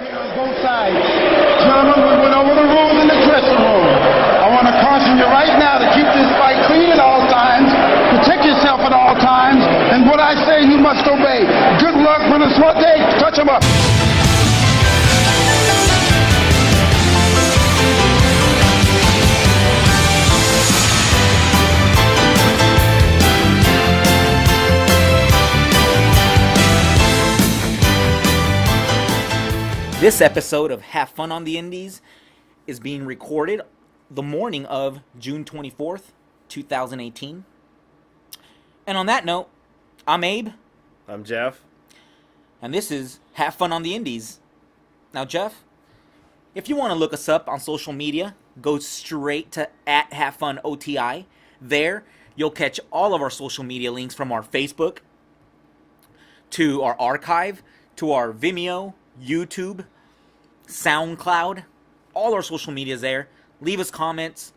On both sides. Gentlemen, we went over the rules in the dressing room. I want to caution you right now to keep this fight clean at all times, protect yourself at all times, and what I say you must obey. Good luck for the SWAT day. Touch them up. This episode of Have Fun on the Indies is being recorded the morning of June 24th, 2018. And on that note, I'm Abe. I'm Jeff. And this is Have Fun on the Indies. Now, Jeff, if you want to look us up on social media, go straight to @HaveFunOTI. There, you'll catch all of our social media links from our Facebook to our archive to our Vimeo, YouTube, SoundCloud, all our social media is there. Leave us comments,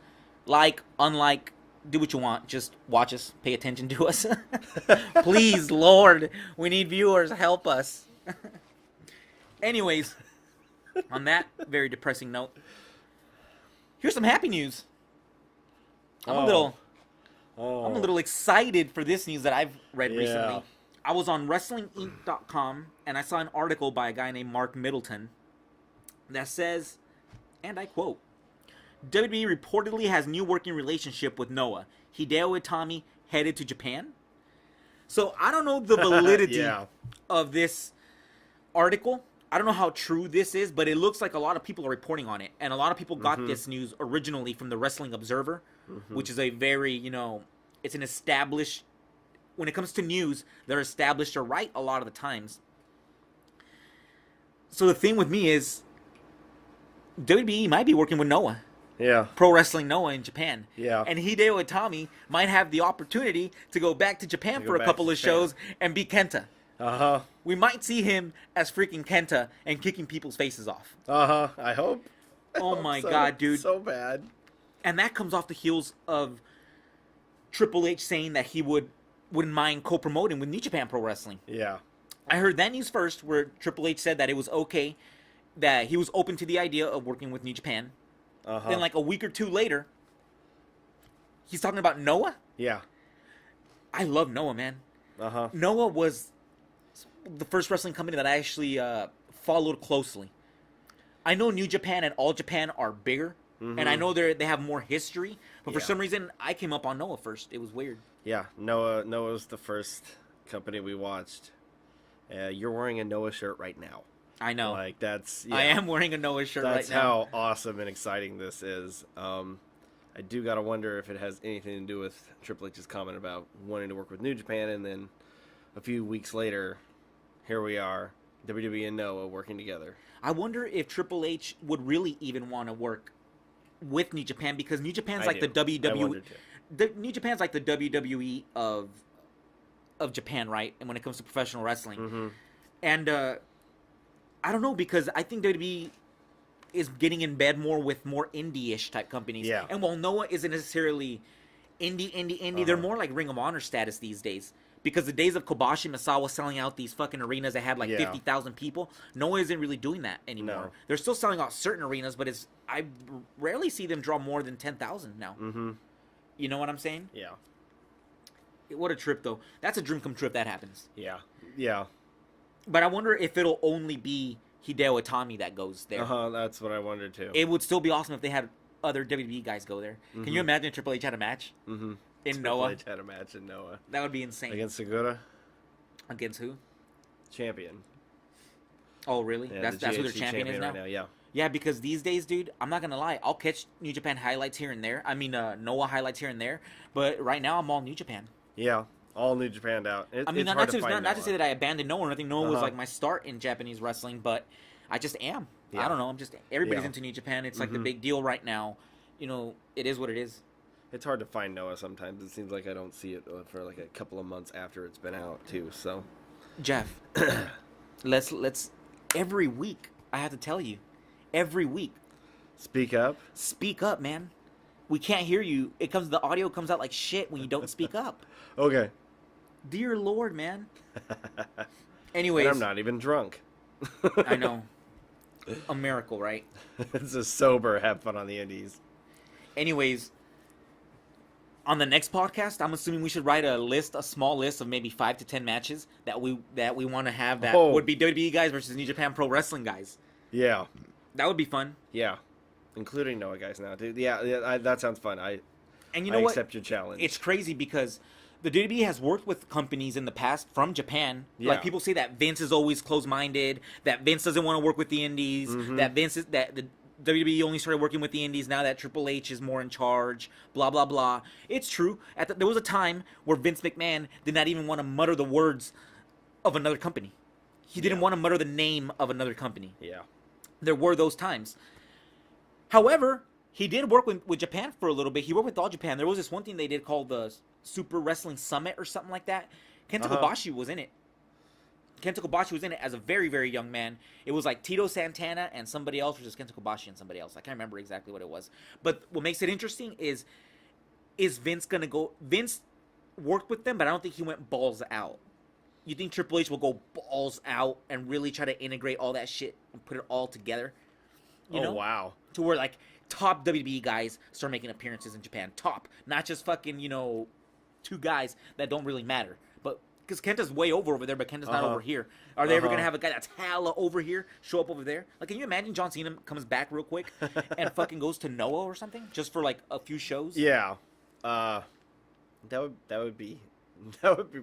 like, unlike, do what you want. Just watch us, pay attention to us. Please, Lord, we need viewers. Help us. Anyways, on that very depressing note, here's some happy news. I'm a little excited for this news that I've read recently. I was on WrestlingInc.com, and I saw an article by a guy named Mark Middleton that says, and I quote, WWE reportedly has new working relationship with Noah. Hideo Itami headed to Japan. So I don't know the validity of this article. I don't know how true this is, but it looks like a lot of people are reporting on it. And a lot of people got this news originally from the Wrestling Observer, which is a very, it's an established, when it comes to news, they're established or right a lot of the times. So the thing with me is, WWE might be working with Noah. Yeah. Pro Wrestling Noah in Japan. Yeah. And Hideo Itami might have the opportunity to go back to Japan for a couple of shows and be Kenta. Uh-huh. We might see him as freaking Kenta and kicking people's faces off. Uh-huh. I hope. Oh my God, dude. So bad. And that comes off the heels of Triple H saying that he wouldn't mind co-promoting with New Japan Pro Wrestling. Yeah. I heard that news first, where Triple H said that it was okay, that he was open to the idea of working with New Japan. Then like a week or two later, he's talking about Noah? Yeah. I love Noah, man. Uh-huh. Noah was the first wrestling company that I actually followed closely. I know New Japan and All Japan are bigger, and I know they have more history, but for some reason, I came up on Noah first. It was weird. Yeah, Noah was the first company we watched. You're wearing a Noah shirt right now. I know. Like, that's... Yeah. I am wearing a Noah shirt right now. That's how awesome and exciting this is. I do got to wonder if it has anything to do with Triple H's comment about wanting to work with New Japan, and then a few weeks later, here we are, WWE and Noah working together. I wonder if Triple H would really even want to work with New Japan, because New Japan's like the WWE. New Japan's like the WWE of Japan, right? And when it comes to professional wrestling, and I don't know, because I think WWE is getting in bed more with more indie-ish type companies. Yeah. And while Noah isn't necessarily indie, they're more like Ring of Honor status these days. Because the days of Kobashi Misawa selling out these fucking arenas that had like 50,000 people, Noah isn't really doing that anymore. No. They're still selling out certain arenas, but I rarely see them draw more than 10,000 now. You know what I'm saying? Yeah. What a trip, though. That's a dream come true if that happens. Yeah. Yeah. But I wonder if it'll only be Hideo Itami that goes there. That's what I wondered, too. It would still be awesome if they had other WWE guys go there. Can you imagine if Triple H had a match? In Noah? Triple H had a match in Noah. That would be insane. Against Segura? Against who? Champion. Oh, really? Yeah, that's who their champion is now? right now? Yeah. Yeah, because these days, dude, I'm not going to lie. I'll catch New Japan highlights here and there. I mean, Noah highlights here and there. But right now, I'm all New Japan. Yeah. All New Japan out. I mean, not to say that I abandoned Noah or anything. Noah was like my start in Japanese wrestling, but I just am. I don't know. Everybody's into New Japan. It's like the big deal right now. It is what it is. It's hard to find Noah sometimes. It seems like I don't see it for like a couple of months after it's been out too. So, Jeff, let's every week. I have to tell you, every week. Speak up. Speak up, man. We can't hear you. The audio comes out like shit when you don't speak up. Okay. Dear Lord, man. Anyways. And I'm not even drunk. I know. a miracle, right? It's a sober, have fun on the Indies. Anyways, on the next podcast, I'm assuming we should write a small list of maybe 5 to 10 matches that we want to have that would be WWE guys versus New Japan Pro Wrestling guys. Yeah. That would be fun. Yeah. Including Noah guys now, dude. Yeah, that sounds fun. And you know I what? accept your challenge. It's crazy because the WWE has worked with companies in the past from Japan. Yeah. Like people say that Vince is always closed-minded, that Vince doesn't want to work with the Indies, that the WWE only started working with the Indies now that Triple H is more in charge, blah, blah, blah. It's true. There was a time where Vince McMahon did not even want to mutter the words of another company. He didn't want to mutter the name of another company. Yeah. There were those times. However, he did work with Japan for a little bit. He worked with All Japan. There was this one thing they did called the Super Wrestling Summit or something like that. Kenta Kobashi was in it. Kenta Kobashi was in it as a very, very young man. It was like Tito Santana and somebody else, or just Kenta Kobashi and somebody else. I can't remember exactly what it was. But what makes it interesting is Vince going to go... Vince worked with them, but I don't think he went balls out. You think Triple H will go balls out and really try to integrate all that shit and put it all together? You know? Wow. To where, like, top WWE guys start making appearances in Japan. Top. Not just fucking, 2 guys that don't really matter. But... Because Kenta's way over there, but Kenta's not over here. Are they ever going to have a guy that's hella over here show up over there? Like, can you imagine John Cena comes back real quick and fucking goes to Noah or something? Just for, like, a few shows? Yeah. That would be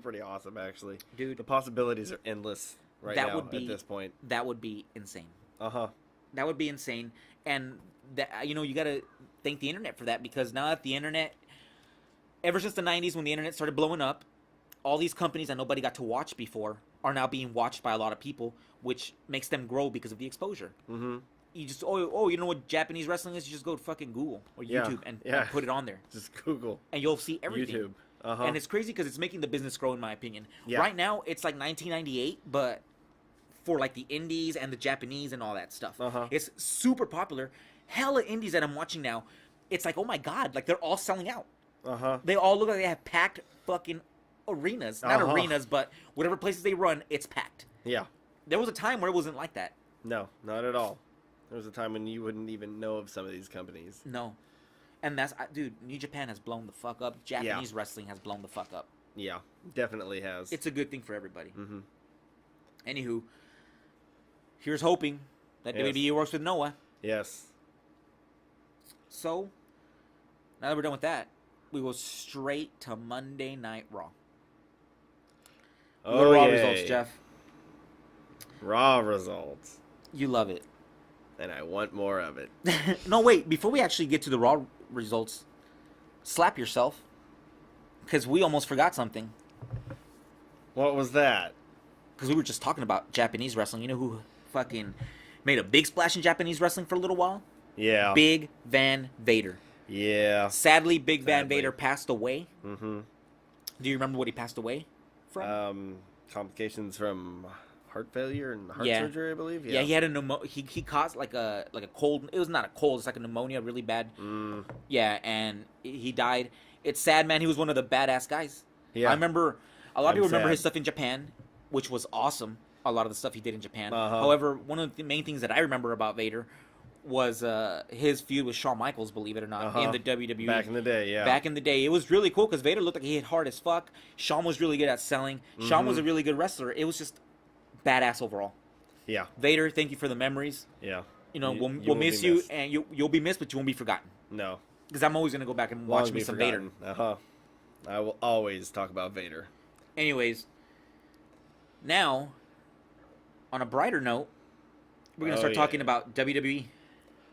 pretty awesome, actually. Dude. The possibilities are endless right now at this point. That would be insane. Uh-huh. That would be insane. And, you got to thank the internet for that, because now that the internet... Ever since the 90s when the internet started blowing up, all these companies that nobody got to watch before are now being watched by a lot of people, which makes them grow because of the exposure. Mm-hmm. You just, you know what Japanese wrestling is? You just go to fucking Google or YouTube and put it on there. Just Google. And you'll see everything. YouTube. Uh-huh. And it's crazy because it's making the business grow, in my opinion. Yeah. Right now, it's like 1998, but for like the indies and the Japanese and all that stuff. Uh-huh. It's super popular. Hella indies that I'm watching now, it's like, oh my God, like they're all selling out. Uh-huh. They all look like they have packed fucking arenas. Not arenas, but whatever places they run, it's packed. Yeah. There was a time where it wasn't like that. No, not at all. There was a time when you wouldn't even know of some of these companies. No. And dude, New Japan has blown the fuck up. Japanese wrestling has blown the fuck up. Yeah, definitely has. It's a good thing for everybody. Mm-hmm. Anywho, here's hoping that WWE works with Noah. Yes. So, now that we're done with that, we go straight to Monday Night Raw. Oh, Raw yay. results, Jeff. Raw results. You love it. And I want more of it. No, wait. Before we actually get to the Raw results, slap yourself. Because we almost forgot something. What was that? Because we were just talking about Japanese wrestling. You know who fucking made a big splash in Japanese wrestling for a little while? Yeah. Big Van Vader. Yeah. Sadly, Big Van Vader passed away. Mm-hmm. Do you remember what he passed away from? Complications from heart failure and heart surgery, I believe. Yeah, he had a he caused like a cold. It was not a cold. It's like a pneumonia, really bad. Yeah, and he died. It's sad, man. He was one of the badass guys. Yeah, I remember a lot of people remember his stuff in Japan, which was awesome. A lot of the stuff he did in Japan. However, one of the main things that I remember about Vader was his feud with Shawn Michaels, believe it or not, in the WWE. Back in the day, yeah. Back in the day. It was really cool because Vader looked like he hit hard as fuck. Shawn was really good at selling. Shawn was a really good wrestler. It was just badass overall. Yeah. Vader, thank you for the memories. Yeah. You know, we'll miss you, and you'll be missed, but you won't be forgotten. No. Because I'm always going to go back and watch me some Vader. I will always talk about Vader. Anyways, now, on a brighter note, we're going to start talking about WWE.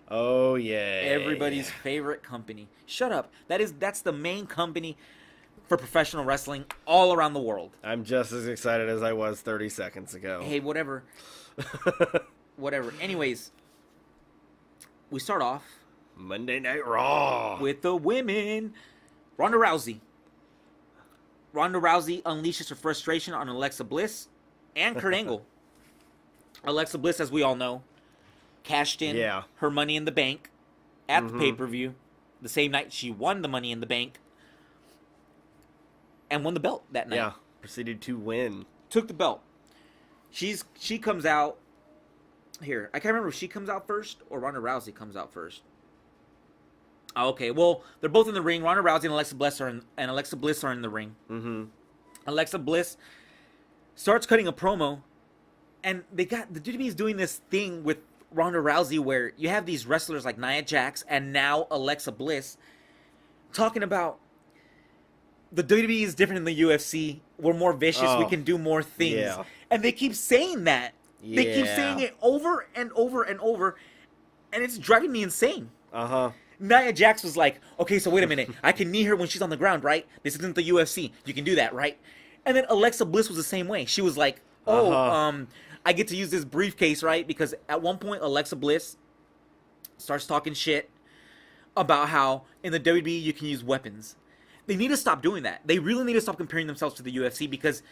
Oh, yeah. Everybody's favorite company. Shut up. That's the main company for professional wrestling all around the world. I'm just as excited as I was 30 seconds ago. Hey, whatever. Whatever. Anyways, we start off Monday Night Raw with the women. Ronda Rousey. Ronda Rousey unleashes her frustration on Alexa Bliss and Kurt Angle. Alexa Bliss, as we all know, cashed in her Money in the Bank at the pay-per-view the same night she won the Money in the Bank and won the belt that night. Yeah, proceeded to win. Took the belt. She comes out Here, I can't remember if she comes out first or Ronda Rousey comes out first. Okay, well, they're both in the ring. Ronda Rousey and Alexa Bliss are in the ring. Mm-hmm. Alexa Bliss starts cutting a promo, and the WWE is doing this thing with Ronda Rousey where you have these wrestlers like Nia Jax and now Alexa Bliss talking about the WWE is different than the UFC. We're more vicious. We can do more things. Yeah. And they keep saying that. Yeah. They keep saying it over and over and over, and it's driving me insane. Uh-huh. Nia Jax was like, okay, so wait a minute. I can knee her when she's on the ground, right? This isn't the UFC. You can do that, right? And then Alexa Bliss was the same way. She was like, I get to use this briefcase, right? Because at one point, Alexa Bliss starts talking shit about how in the WWE you can use weapons. They need to stop doing that. They really need to stop comparing themselves to the UFC because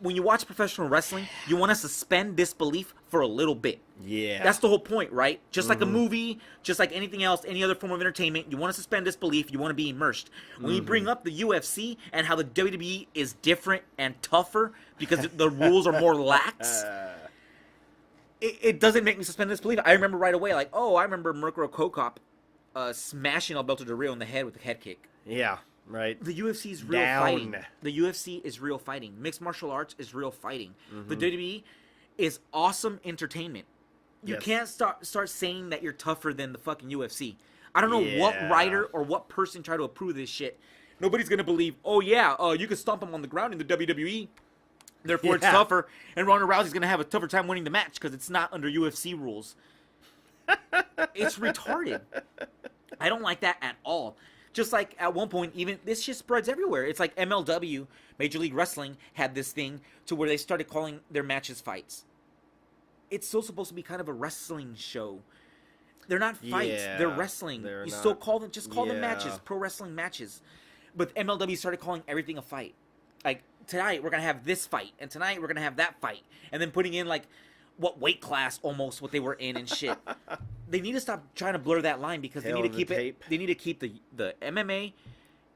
when you watch professional wrestling, you want to suspend disbelief for a little bit. Yeah. That's the whole point, right? Just like a movie, just like anything else, any other form of entertainment, you want to suspend disbelief, you want to be immersed. When you bring up the UFC and how the WWE is different and tougher because the rules are more lax, it doesn't make me suspend disbelief. I remember right away, like, I remember Mirko Kokop smashing Alberto Del Rio in the head with a head kick. Yeah. Right. The UFC is real fighting. The UFC is real fighting. Mixed martial arts is real fighting. The WWE is awesome entertainment. You can't start saying that you're tougher than the fucking UFC. I don't know what writer or what person tried to approve this shit. Nobody's going to believe, you can stomp him on the ground in the WWE. Therefore, it's tougher. And Ronda Rousey's going to have a tougher time winning the match because it's not under UFC rules. It's retarded. I don't like that at all. Just like at one point, even this shit spreads everywhere. It's like MLW, Major League Wrestling, had this thing to where they started calling their matches fights. It's still supposed to be kind of a wrestling show. They're not fights. They're wrestling. Still call them, just call them matches, pro wrestling matches. But MLW started calling everything a fight. Like, tonight we're going to have this fight, and tonight we're going to have that fight. And then putting in, like, what weight class almost what they were in and shit. They need to stop trying to blur that line because they need to keep it. They need to keep the MMA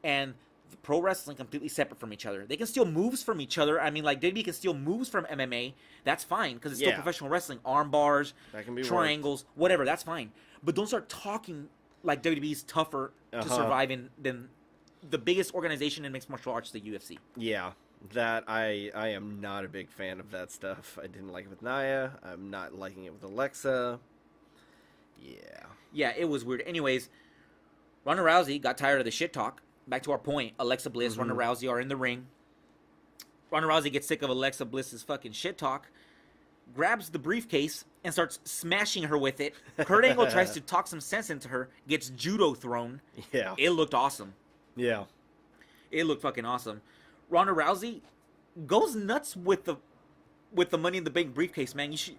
and the pro wrestling completely separate from each other. They can steal moves from each other. I mean, like WWE can steal moves from MMA. That's fine because it's still professional wrestling. Arm bars, that can be triangles, whatever. That's fine. But don't start talking like WWE's tougher to survive than the biggest organization in mixed martial arts, the UFC. Yeah. That I am not a big fan of that stuff. I didn't like it with Nia. I'm not liking it with Alexa. Yeah, it was weird. Anyways, Ronda Rousey got tired of the shit talk. Back to our point, Alexa Bliss, Ronda Rousey are in the ring. Ronda Rousey gets sick of Alexa Bliss's fucking shit talk, grabs the briefcase and starts smashing her with it. Kurt Angle tries to talk some sense into her, gets judo thrown. Yeah. It looked awesome. Yeah. It looked fucking awesome. Ronda Rousey goes nuts with the Money in the Bank briefcase, man. She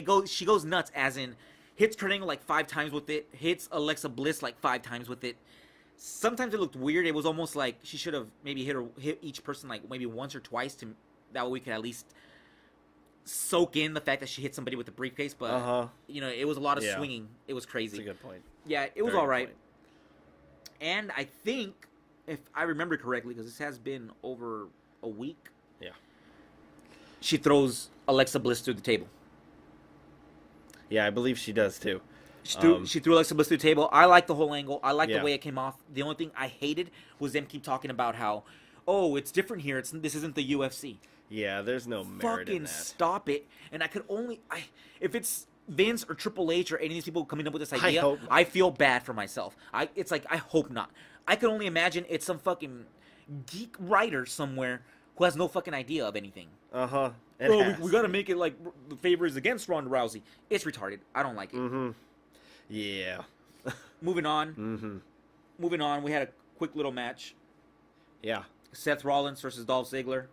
goes nuts, as in hits Kurt Angle like 5 times with it, hits Alexa Bliss like 5 times with it. Sometimes it looked weird. It was almost like she should have maybe hit each person like maybe once or twice that way we could at least soak in the fact that she hit somebody with the briefcase. But it was a lot of swinging. It was crazy. That's a good point. Yeah, it was all right. And I think, if I remember correctly, because this has been over a week, she throws Alexa Bliss through the table. Yeah, I believe she does too. She threw Alexa Bliss through the table. I like the whole angle. I like the way it came off. The only thing I hated was them keep talking about how, it's different here. This isn't the UFC. Yeah, there's no merit in that. Fucking stop it. And I could only... if it's Vince or Triple H or any of these people coming up with this idea, I feel bad for myself. It's like, I hope not. I can only imagine it's some fucking geek writer somewhere who has no fucking idea of anything. We gotta make it like the favor is against Ronda Rousey. It's retarded. I don't like it. Yeah. Moving on. Moving on. We had a quick little match. Yeah. Seth Rollins versus Dolph Ziggler.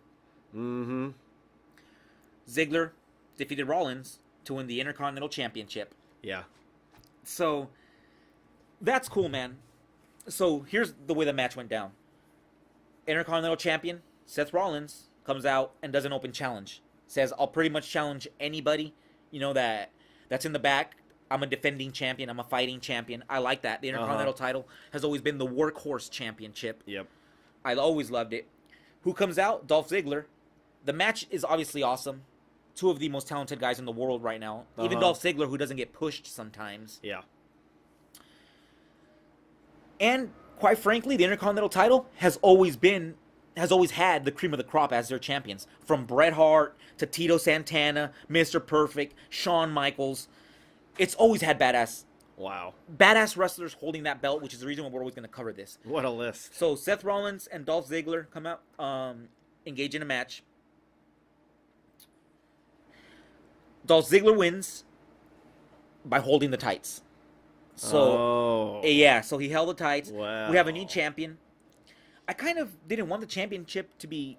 Ziggler defeated Rollins to win the Intercontinental Championship. Yeah. So, that's cool, man. So, here's the way the match went down. Intercontinental Champion, Seth Rollins, comes out and does an open challenge. Says, I'll pretty much challenge anybody, that's in the back. I'm a defending champion. I'm a fighting champion. I like that. The Intercontinental title has always been the workhorse championship. Yep. I always loved it. Who comes out? Dolph Ziggler. The match is obviously awesome. two of the most talented guys in the world right now. Even Uh-huh. Dolph Ziggler, who doesn't get pushed sometimes. Yeah. And quite frankly, the Intercontinental title has always had the cream of the crop as their champions. From Bret Hart to Tito Santana, Mr. Perfect, Shawn Michaels. It's always had badass wrestlers holding that belt, which is the reason why we're always going to cover this. What a list. So Seth Rollins and Dolph Ziggler come out, engage in a match. Dolph Ziggler wins by holding the tights. So, yeah, so he held the tights. Wow. We have a new champion. I kind of didn't want the championship to be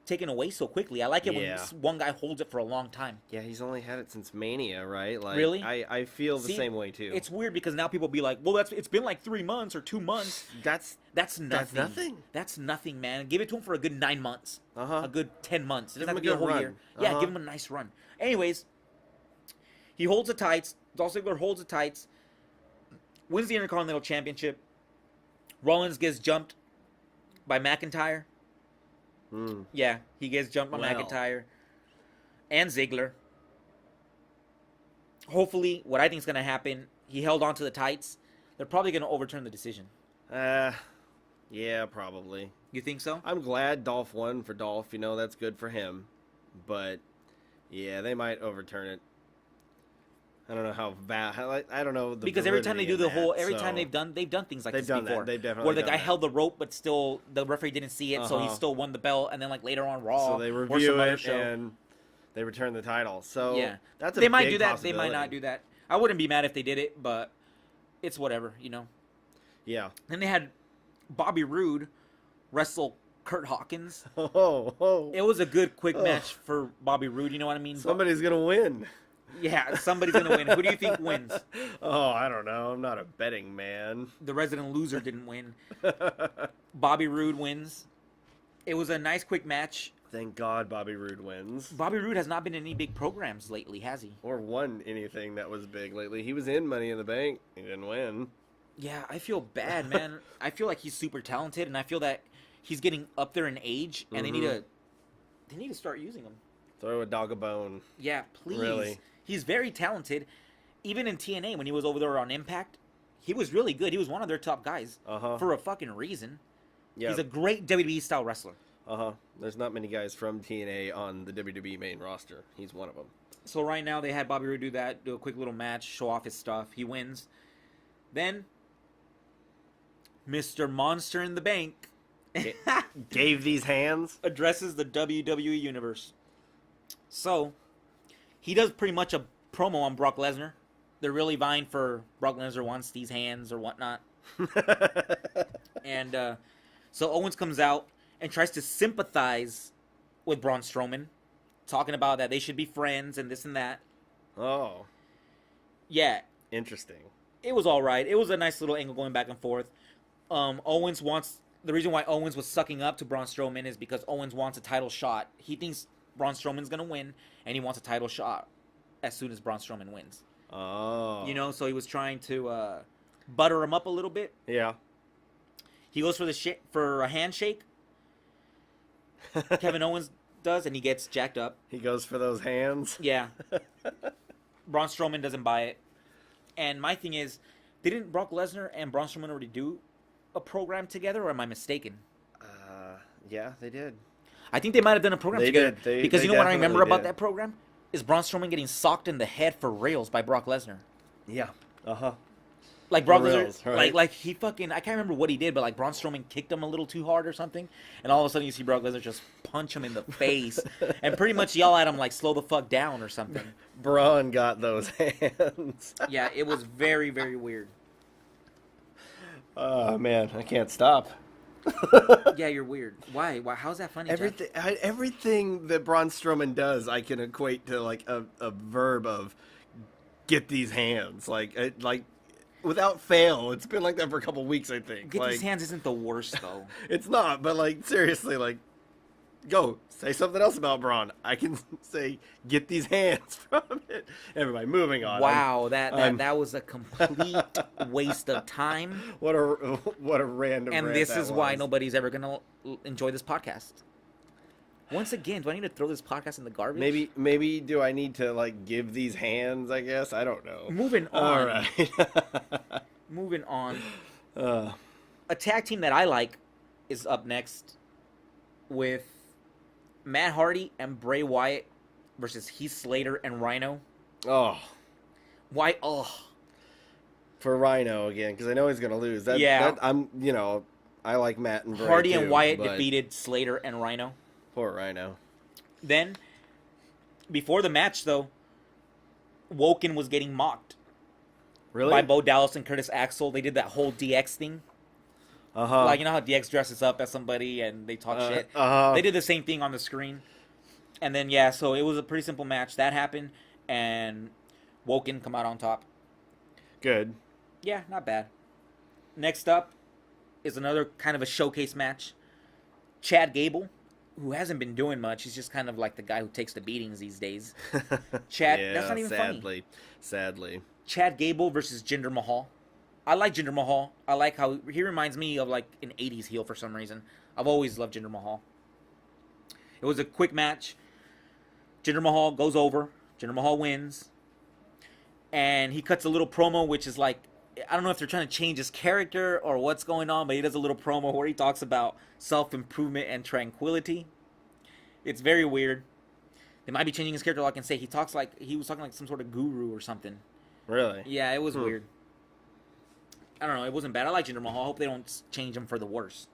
taken away so quickly. I like it when one guy holds it for a long time. Yeah, he's only had it since Mania, right? Like, Really? I feel the same way too. It's weird because now people be like, well, it's been like 3 months or 2 months. That's nothing. That's nothing. That's nothing, man. Give it to him for a good 9 months. Uh-huh. A good 10 months. It doesn't Give have to him be a a good whole run. year. Yeah, Uh-huh. give him a nice run. Anyways, he holds the tights. Dolph Ziggler holds the tights. Wins the Intercontinental Championship. Rollins gets jumped by McIntyre. Yeah, he gets jumped by McIntyre and Ziggler. Hopefully, what I think is going to happen, he held on to the tights. They're probably going to overturn the decision. Yeah, probably. You think so? I'm glad Dolph won for Dolph. You know, that's good for him. But, yeah, they might overturn it. I don't know how bad. I don't know. Because every time they do time they've done things like this before. They've definitely where the done guy that. held the rope, but still the referee didn't see it, so he Uh-huh. still won the belt. And then like later on Raw, So they or review some other it show. and they return the title. So Yeah, that's a they might big do that. They might not possibility. do that. I wouldn't be mad if they did it, but it's whatever, you know. Yeah. Then they had Bobby Roode wrestle Kurt Hawkins. Oh. It was a good quick match for Bobby Roode. You know what I mean? Somebody's gonna win. Yeah, somebody's gonna win. Who do you think wins? Oh, I don't know. I'm not a betting man. The resident loser didn't win. Bobby Roode wins. It was a nice quick match. Thank God Bobby Roode wins. Bobby Roode has not been in any big programs lately, has he? Or won anything that was big lately. He was in Money in the Bank. He didn't win. Yeah, I feel bad, man. I feel like he's super talented, and I feel that he's getting up there in age, and they need to start using him. Throw a dog a bone. Yeah, please. Really? He's very talented. Even in TNA, when he was over there on Impact, he was really good. He was one of their top guys for a fucking reason. Yeah. He's a great WWE style wrestler. There's not many guys from TNA on the WWE main roster. He's one of them. So right now they had Bobby Roode do a quick little match, show off his stuff. He wins. Then Mr. Monster in the Bank Gave these hands. addresses the WWE Universe. So he does pretty much a promo on Brock Lesnar. They're really vying for Brock Lesnar wants these hands or whatnot. And so Owens comes out and tries to sympathize with Braun Strowman, talking about that they should be friends and this and that. Oh, Yeah, interesting. it was all right. It was a nice little angle going back and forth. The reason why Owens was sucking up to Braun Strowman is because Owens wants a title shot. He thinks Braun Strowman's going to win, and he wants a title shot as soon as Braun Strowman wins. Oh. You know, so he was trying to butter him up a little bit. Yeah. He goes for a handshake. Kevin Owens does, and he gets jacked up. He goes for those hands. Yeah. Braun Strowman doesn't buy it. And my thing is, didn't Brock Lesnar and Braun Strowman already do a program together, or am I mistaken? Yeah, they did. I think they might have done a program They together. did. Because They you know what I remember definitely about did. that program? Is Braun Strowman getting socked in the head for rails by Brock Lesnar. Yeah. Like Brock Rails, Lesnar, right. like he fucking, I can't remember what he did, but like Braun Strowman kicked him a little too hard or something, and all of a sudden you see Brock Lesnar just punch him in the face and pretty much yell at him like slow the fuck down or something. Braun got those hands. Yeah, it was very, very weird. Oh man, I can't stop. Yeah, you're weird. Why? How's that funny? Everything, everything that Braun Strowman does, I can equate to like a verb of get these hands, like without fail. It's been like that for a couple weeks, I think. Get like, these hands isn't the worst though. It's not, but like seriously, like go say something else about Braun. I can say get these hands from it. Everybody, moving on. Wow, that was a complete waste of time. What a random. And rant this that is why was. nobody's ever gonna enjoy this podcast. Once again, do I need to throw this podcast in the garbage? Maybe do I need to like give these hands? I guess I don't know. Moving on. All right. Moving on. A tag team that I like is up next with Matt Hardy and Bray Wyatt versus Heath Slater and Rhino. Oh, Why? Oh, for Rhino again because I know he's gonna lose. I like Matt and Bray Hardy too, and Wyatt but defeated Slater and Rhino. poor Rhino. Then, before the match, though, Woken was getting mocked Really? by Bo Dallas and Curtis Axel. They did that whole DX thing. Like, you know how DX dresses up as somebody and they talk shit? They did the same thing on the screen. And then, yeah, so it was a pretty simple match. That happened, and Woken come out on top. Good. Yeah, not bad. Next up is another kind of a showcase match. Chad Gable, who hasn't been doing much. He's just kind of like the guy who takes the beatings these days. Chad, Yeah, that's not even funny. Sadly. Chad Gable versus Jinder Mahal. I like Jinder Mahal. I like how he reminds me of like an 80s heel for some reason. I've always loved Jinder Mahal. It was a quick match. Jinder Mahal goes over. Jinder Mahal wins. And he cuts a little promo, which is like, I don't know if they're trying to change his character or what's going on, but he does a little promo where he talks about self-improvement and tranquility. It's very weird. They might be changing his character, like I can say. He was talking like some sort of guru or something. Really? Yeah, it was weird. I don't know. It wasn't bad. I like Jinder Mahal. I hope they don't change him for the worse.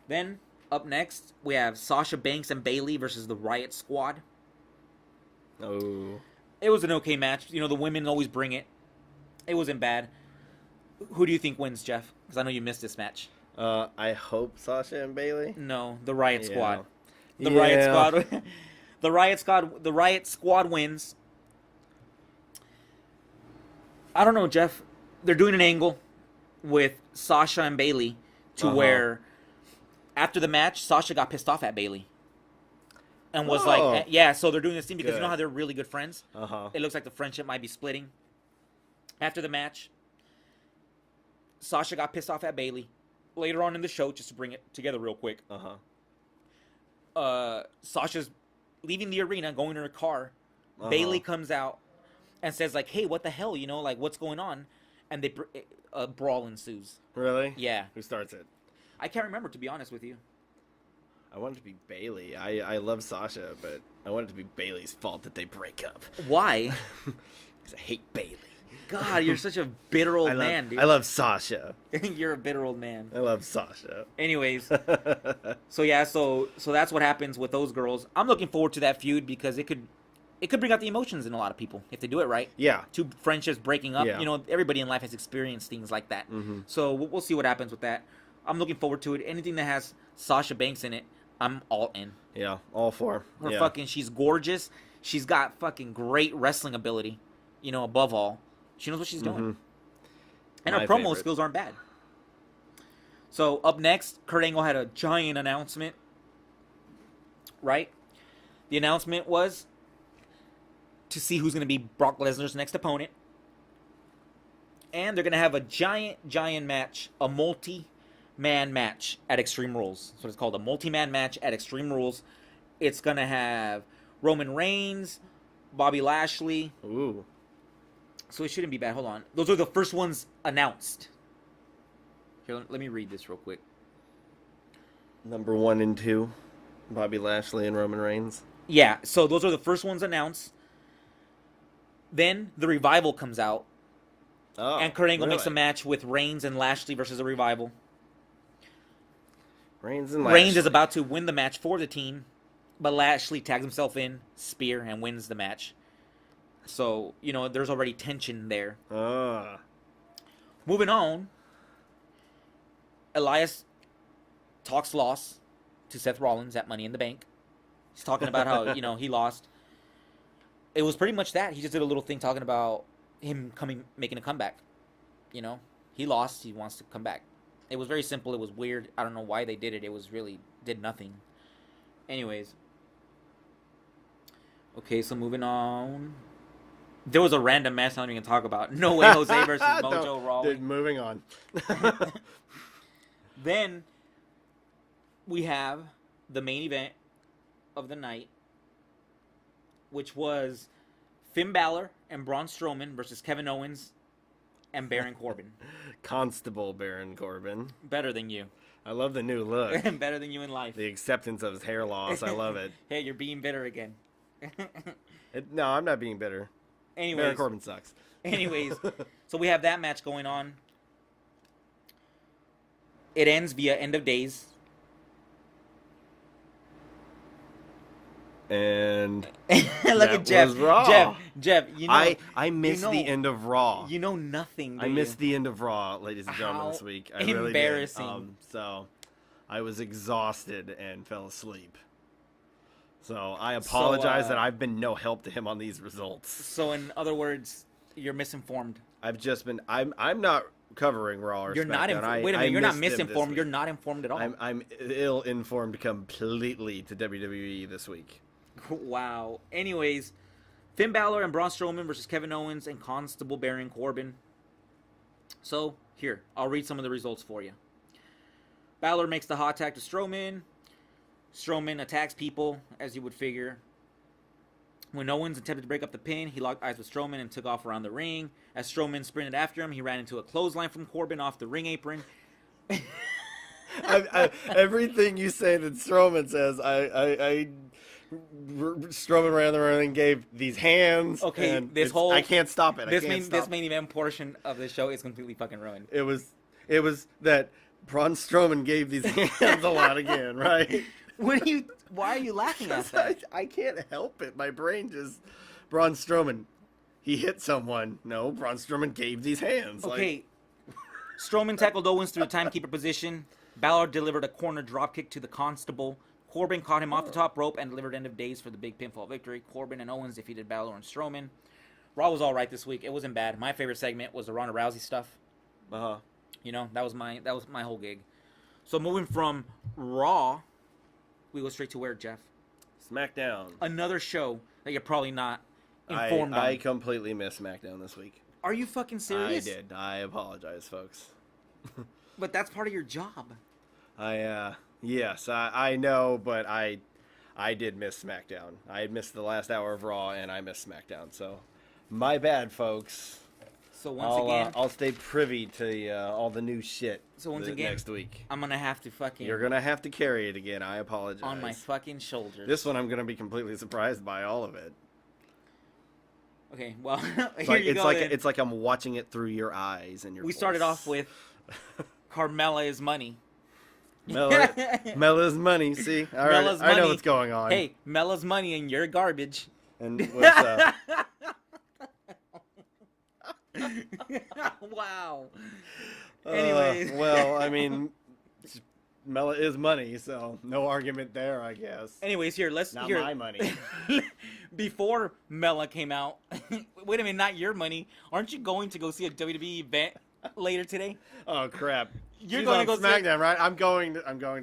Then, up next, we have Sasha Banks and Bayley versus the Riot Squad. Oh. It was an okay match. You know, the women always bring it. It wasn't bad. Who do you think wins, Jeff? Because I know you missed this match. I hope Sasha and Bayley. No, the Riot Squad. Yeah. Riot Squad. The Riot Squad wins. I don't know, Jeff. They're doing an angle with Sasha and Bayley to where after the match, Sasha got pissed off at Bayley. And was like, yeah, so they're doing this thing because you know how they're really good friends? It looks like the friendship might be splitting. After the match, Sasha got pissed off at Bayley. Later on in the show, just to bring it together real quick, Sasha's leaving the arena, going to her car. Bayley comes out and says, like, hey, what the hell, you know, like, what's going on? And a brawl ensues. Really? Yeah. Who starts it? I can't remember, to be honest with you. I want it to be Bayley. I love Sasha, but I want it to be Bayley's fault that they break up. Why? Because I hate Bayley. God, you're such a bitter old man, dude. I love Sasha. You're a bitter old man. I love Sasha. Anyways, so that's what happens with those girls. I'm looking forward to that feud because it could bring out the emotions in a lot of people if they do it right. Yeah. Two friendships breaking up. Yeah. You know, everybody in life has experienced things like that. So we'll see what happens with that. I'm looking forward to it. Anything that has Sasha Banks in it, I'm all in. Yeah, all for. She's gorgeous. She's got fucking great wrestling ability. You know, above all. She knows what she's doing. And her promo skills aren't bad. So, up next, Kurt Angle had a giant announcement. Right? The announcement was to see who's going to be Brock Lesnar's next opponent. And they're going to have a giant match. A multi-man match at Extreme Rules. That's what it's called. A multi-man match at Extreme Rules. It's going to have Roman Reigns, Bobby Lashley. Ooh. So it shouldn't be bad. Hold on. Those are the first ones announced. Here, let me read this real quick. Number 1 and 2, Bobby Lashley and Roman Reigns. Yeah, so those are the first ones announced. Then the Revival comes out. Oh, and Kurt Angle really? makes a match with Reigns and Lashley versus the Revival. Reigns and Lashley. Reigns is about to win the match for the team, but Lashley tags himself in, spear, and wins the match. So, you know, there's already tension there. Moving on, Elias talks loss to Seth Rollins at Money in the Bank. He's talking about how, you know, he lost. It was pretty much that. He just did a little thing talking about him making a comeback. You know, he lost. He wants to come back. It was very simple. It was weird. I don't know why they did it. It was really did nothing. Anyways. Okay, so moving on. There was a random match I'm not even going to talk about. No Way Jose versus Mojo Rawley. Dude, moving on. Then we have the main event. of the night, which was Finn Balor and Braun Strowman versus Kevin Owens and Baron Corbin. Constable Baron Corbin. Better than you. I love the new look. Better than you in life. The acceptance of his hair loss. I love it. Hey, you're being bitter again. No, I'm not being bitter. Anyways, Baron Corbin sucks. Anyways, so we have that match going on. It ends via end of days. And look at Jeff. was Raw. Jeff, you know I missed the end of Raw. You know nothing. I missed the end of Raw, ladies and gentlemen, this week. I really did. Embarrassing. So I was exhausted and fell asleep. So I apologize that I've been no help to him on these results. So in other words, you're misinformed. I've just been. I'm not covering Raw or You're not. Wait a minute. You're not misinformed. You're not informed at all. I'm ill-informed completely to WWE this week. Wow. Anyways, Finn Balor and Braun Strowman versus Kevin Owens and Constable Baron Corbin. So, here, I'll read some of the results for you. Balor makes the hot tag to Strowman. Strowman attacks people, as you would figure. When Owens attempted to break up the pin, he locked eyes with Strowman and took off around the ring. As Strowman sprinted after him, he ran into a clothesline from Corbin off the ring apron. Everything you say that Strowman says, Strowman ran the ring and gave these hands. Okay, and I can't stop it. This main event portion of the show is completely fucking ruined. It was that Braun Strowman gave these hands a lot again, right? Why are you laughing at that? I can't help it. My brain just Braun Strowman. He hit someone. No, Braun Strowman gave these hands. Okay. Strowman tackled Owens through the timekeeper position. Balor delivered a corner dropkick to the Constable. Corbin caught him off the top rope and delivered end of days for the big pinfall victory. Corbin and Owens defeated Balor and Strowman. Raw was all right this week. It wasn't bad. My favorite segment was the Ronda Rousey stuff. You know, that was my whole gig. So moving from Raw, we go straight to where, Jeff? SmackDown. Another show that you're probably not informed on. I completely missed SmackDown this week. Are you fucking serious? I did. I apologize, folks. But that's part of your job. Yes, I know, but I did miss SmackDown. I missed the last hour of Raw, and I missed SmackDown. So, my bad, folks. So again, I'll stay privy to all the new shit. So once again, next week, I'm gonna have to fucking. You're gonna have to carry it again. I apologize. On my fucking shoulders. This one, I'm gonna be completely surprised by all of it. Okay, well, it's like I'm watching it through your eyes and your. We started off with Carmella is money. Mella's money. See, all right, I know what's going on. Hey, Mella's money and you're garbage. And what's up? Wow. Anyways, well, I mean, Mella is money, so no argument there, I guess. Anyways, not my money. Before Mella came out, wait a minute, not your money. Aren't you going to go see a WWE event later today? Oh crap! You're going to go SmackDown, right? I'm going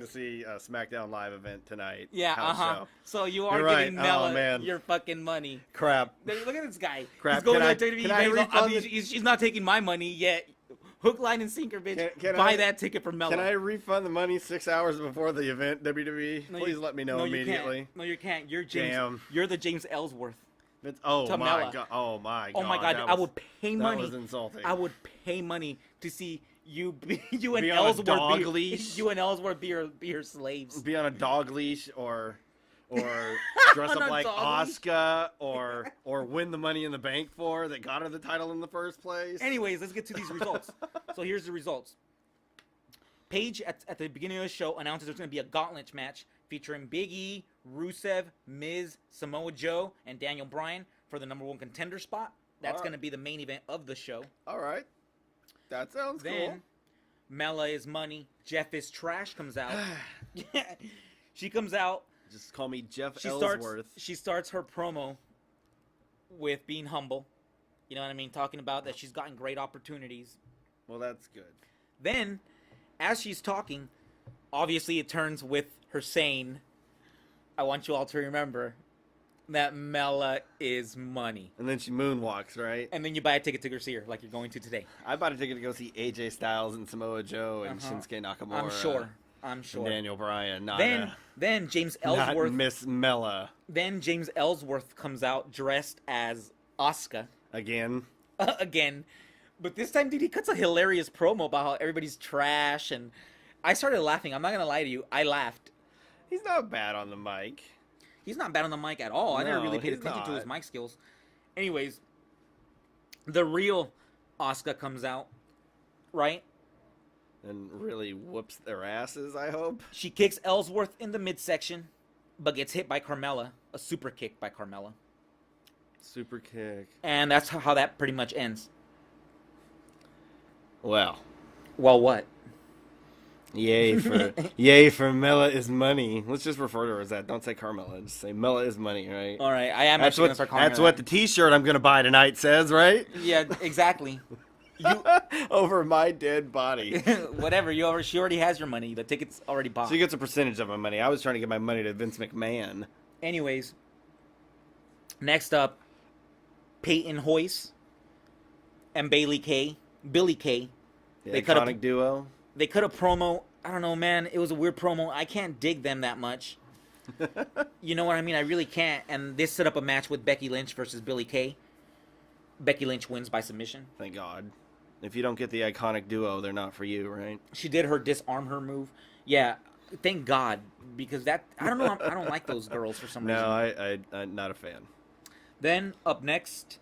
to see a SmackDown live event tonight. Yeah, show. So you are getting Mella your fucking money. Crap! Look at this guy. Crap! He's going to a WWE event. She's not taking my money yet. Hook, line, and sinker, bitch. Buy that ticket for Mella. Can I refund the money 6 hours before the event, WWE? Please let me know immediately. No, you can't. You're James. Damn. You're the James Ellsworth. Oh my god! Oh my god! I would pay money. That was insulting. I would pay money to see you and be Ellsworth on a dog leash. You and Ellsworth be your slaves. Be on a dog leash or dress up like Asuka or win the Money in the Bank that got her the title in the first place. Anyways, let's get to these results. So here's the results. Paige at the beginning of the show announces there's going to be a gauntlet match featuring Big E, Rusev, Miz, Samoa Joe, and Daniel Bryan for the #1 contender spot. That's going to be the main event of the show. All right. That sounds cool. Then Mella is money. Jeff is trash comes out. She comes out. Just call me Jeff Ellsworth. She starts her promo with being humble. You know what I mean? Talking about that she's gotten great opportunities. Well, that's good. Then, as she's talking, obviously it turns with her saying, I want you all to remember that Mella is money. And then she moonwalks, right? And then you buy a ticket to go see her, like you're going to today. I bought a ticket to go see AJ Styles and Samoa Joe and Shinsuke Nakamura. I'm sure. I'm sure. Daniel Bryan, not Then James not Ellsworth. Miss Mella Then James Ellsworth comes out dressed as Asuka again. again, but this time, dude, he cuts a hilarious promo about how everybody's trash, and I started laughing. I'm not gonna lie to you, I laughed. He's not bad on the mic. He's not bad on the mic at all. I never No, really paid he's attention to not. his mic skills. Anyways, the real Asuka comes out, right? And really whoops their asses, I hope. She kicks Ellsworth in the midsection, but gets hit by Carmella. A super kick by Carmella. Super kick. And that's how that pretty much ends. Well, What? yay for Mella is money. Let's just refer to her as that. Don't say Carmella. Just say Mella is money, right? All right, I am That's actually what gonna start calling her that's what the that. T-shirt I'm gonna buy tonight says, right? Yeah, exactly. You Over my dead body. whatever. She already has your money. The ticket's already bought. She gets a percentage of my money. I was trying to get my money to Vince McMahon. Anyways, next up, Peyton Hoyce and Billy Kay. The They cut iconic duo. They cut a promo. I don't know, man. It was a weird promo. I can't dig them that much. You know what I mean? I really can't. And this set up a match with Becky Lynch versus Billy Kay. Becky Lynch wins by submission. Thank God. If you don't get the iconic duo, they're not for you, right? She did her disarm her move. Yeah, thank God, because that I don't know. I don't like those girls for some reason. No, I'm not a fan. Then up next,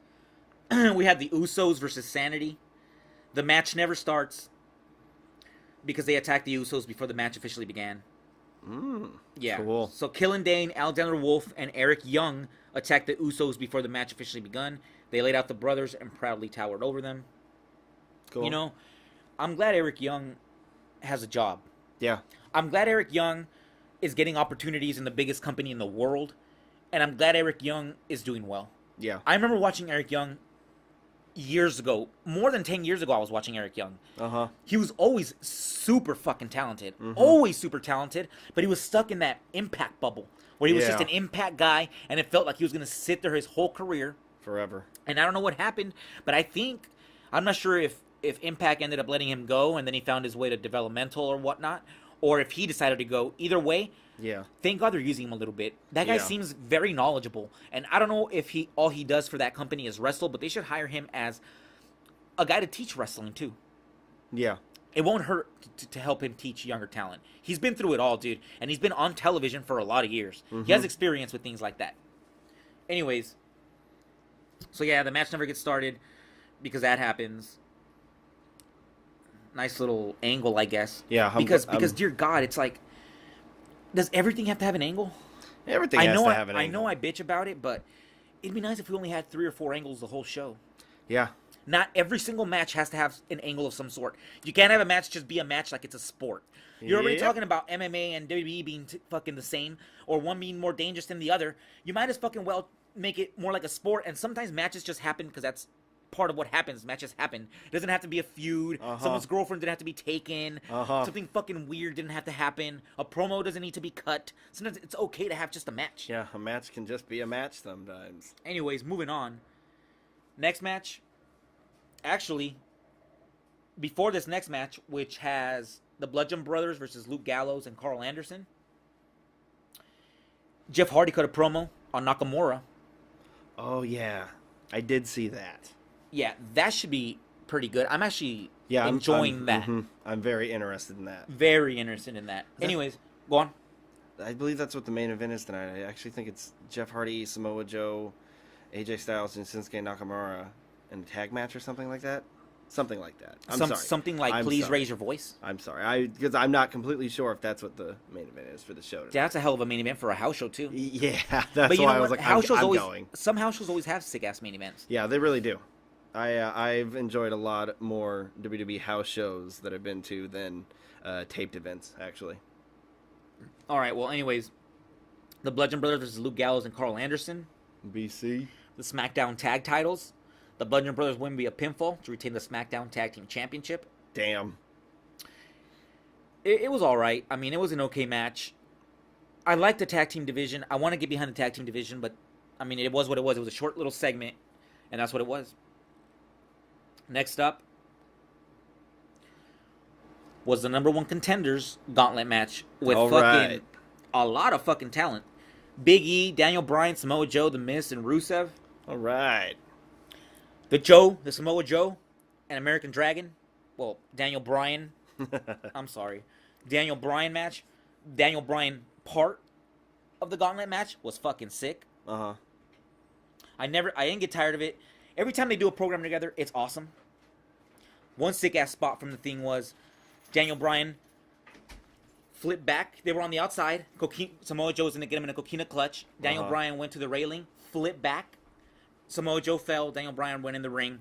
we had the Usos versus Sanity. The match never starts because they attacked the Usos before the match officially began. Yeah. Cool. So Killen Dane, Alexander Wolf, and Eric Young attacked the Usos before the match officially begun. They laid out the brothers and proudly towered over them. Cool. You know, I'm glad Eric Young has a job. Yeah. I'm glad Eric Young is getting opportunities in the biggest company in the world. And I'm glad Eric Young is doing well. Yeah. I remember watching Eric Young years ago. More than 10 years ago, I was watching Eric Young. Uh-huh. He was always super fucking talented. Always super talented. But he was stuck in that Impact bubble. Where he was just Yeah. an Impact guy. And it felt like he was going to sit there his whole career. Forever. And I don't know what happened. But I think, I'm not sure if Impact ended up letting him go. And then he found his way to developmental or whatnot. Or if he decided to go. Either way. Yeah. Thank God they're using him a little bit. That guy Yeah. seems very knowledgeable. And I don't know if all he does for that company is wrestle, but they should hire him as a guy to teach wrestling too. Yeah. It won't hurt to help him teach younger talent. He's been through it all, dude. And he's been on television for a lot of years. He has experience with things like that. Anyways. So yeah, the match never gets started because that happens. Nice little angle, I guess. Yeah. Because dear God, it's like, does everything have to have an angle? Everything has to have an I angle. know I bitch about it, but it'd be nice if we only had 3 or 4 angles the whole show. Yeah. Not every single match has to have an angle of some sort. You can't have a match just be a match like it's a sport. You're already Yep. talking about MMA and WWE being fucking the same, or one being more dangerous than the other. You might as fucking well make it more like a sport, and sometimes matches just happen because that's part of what happens. Matches happen. It doesn't have to be a feud. Someone's girlfriend didn't have to be taken. Something fucking weird didn't have to happen. A promo doesn't need to be cut. Sometimes it's okay to have just a match. Yeah, a match can just be a match sometimes. Anyways, moving on. Next match. Actually, before this next match, which has the Bludgeon Brothers versus Luke Gallows and Carl Anderson, Jeff Hardy cut a promo on Nakamura. Oh, yeah. I did see that. Yeah, that should be pretty good. I'm actually Yeah, enjoying that. I'm very interested in that. Very interested in that. Anyways, go on. I believe that's what the main event is tonight. I actually think it's Jeff Hardy, Samoa Joe, AJ Styles, and Shinsuke Nakamura in a tag match or something like that. Something like that. I'm sorry. Something like I'm Please sorry. Raise Your Voice. I'm sorry. Because I'm not completely sure if that's what the main event is for the show tonight. Yeah, that's a hell of a main event for a house show, too. Yeah, that's But you why know I was what? like, House shows I'm always, going. some house shows always have sick-ass main events. Yeah, they really do. I've enjoyed a lot more WWE house shows that I've been to than taped events, actually. All right, well, anyways, the Bludgeon Brothers versus Luke Gallows and Carl Anderson. BC. The SmackDown Tag Titles. The Bludgeon Brothers win via pinfall to retain the SmackDown Tag Team Championship. Damn. It was all right. I mean, it was an okay match. I like the tag team division. I want to get behind the tag team division, but, I mean, it was what it was. It was a short little segment, and that's what it was. Next up, was the #1 contenders gauntlet match with All fucking right. a lot of fucking talent. Big E, Daniel Bryan, Samoa Joe, The Miz, and Rusev. All right. The Samoa Joe, and American Dragon. Well, Daniel Bryan. I'm sorry. Daniel Bryan match. Daniel Bryan part of the gauntlet match was fucking sick. Uh-huh. I didn't get tired of it. Every time they do a program together, it's awesome. One sick ass spot from the thing was Daniel Bryan flipped back. They were on the outside. Samoa Joe was going to get him in a coquina clutch. Daniel Bryan went to the railing, flipped back. Samoa Joe fell. Daniel Bryan went in the ring.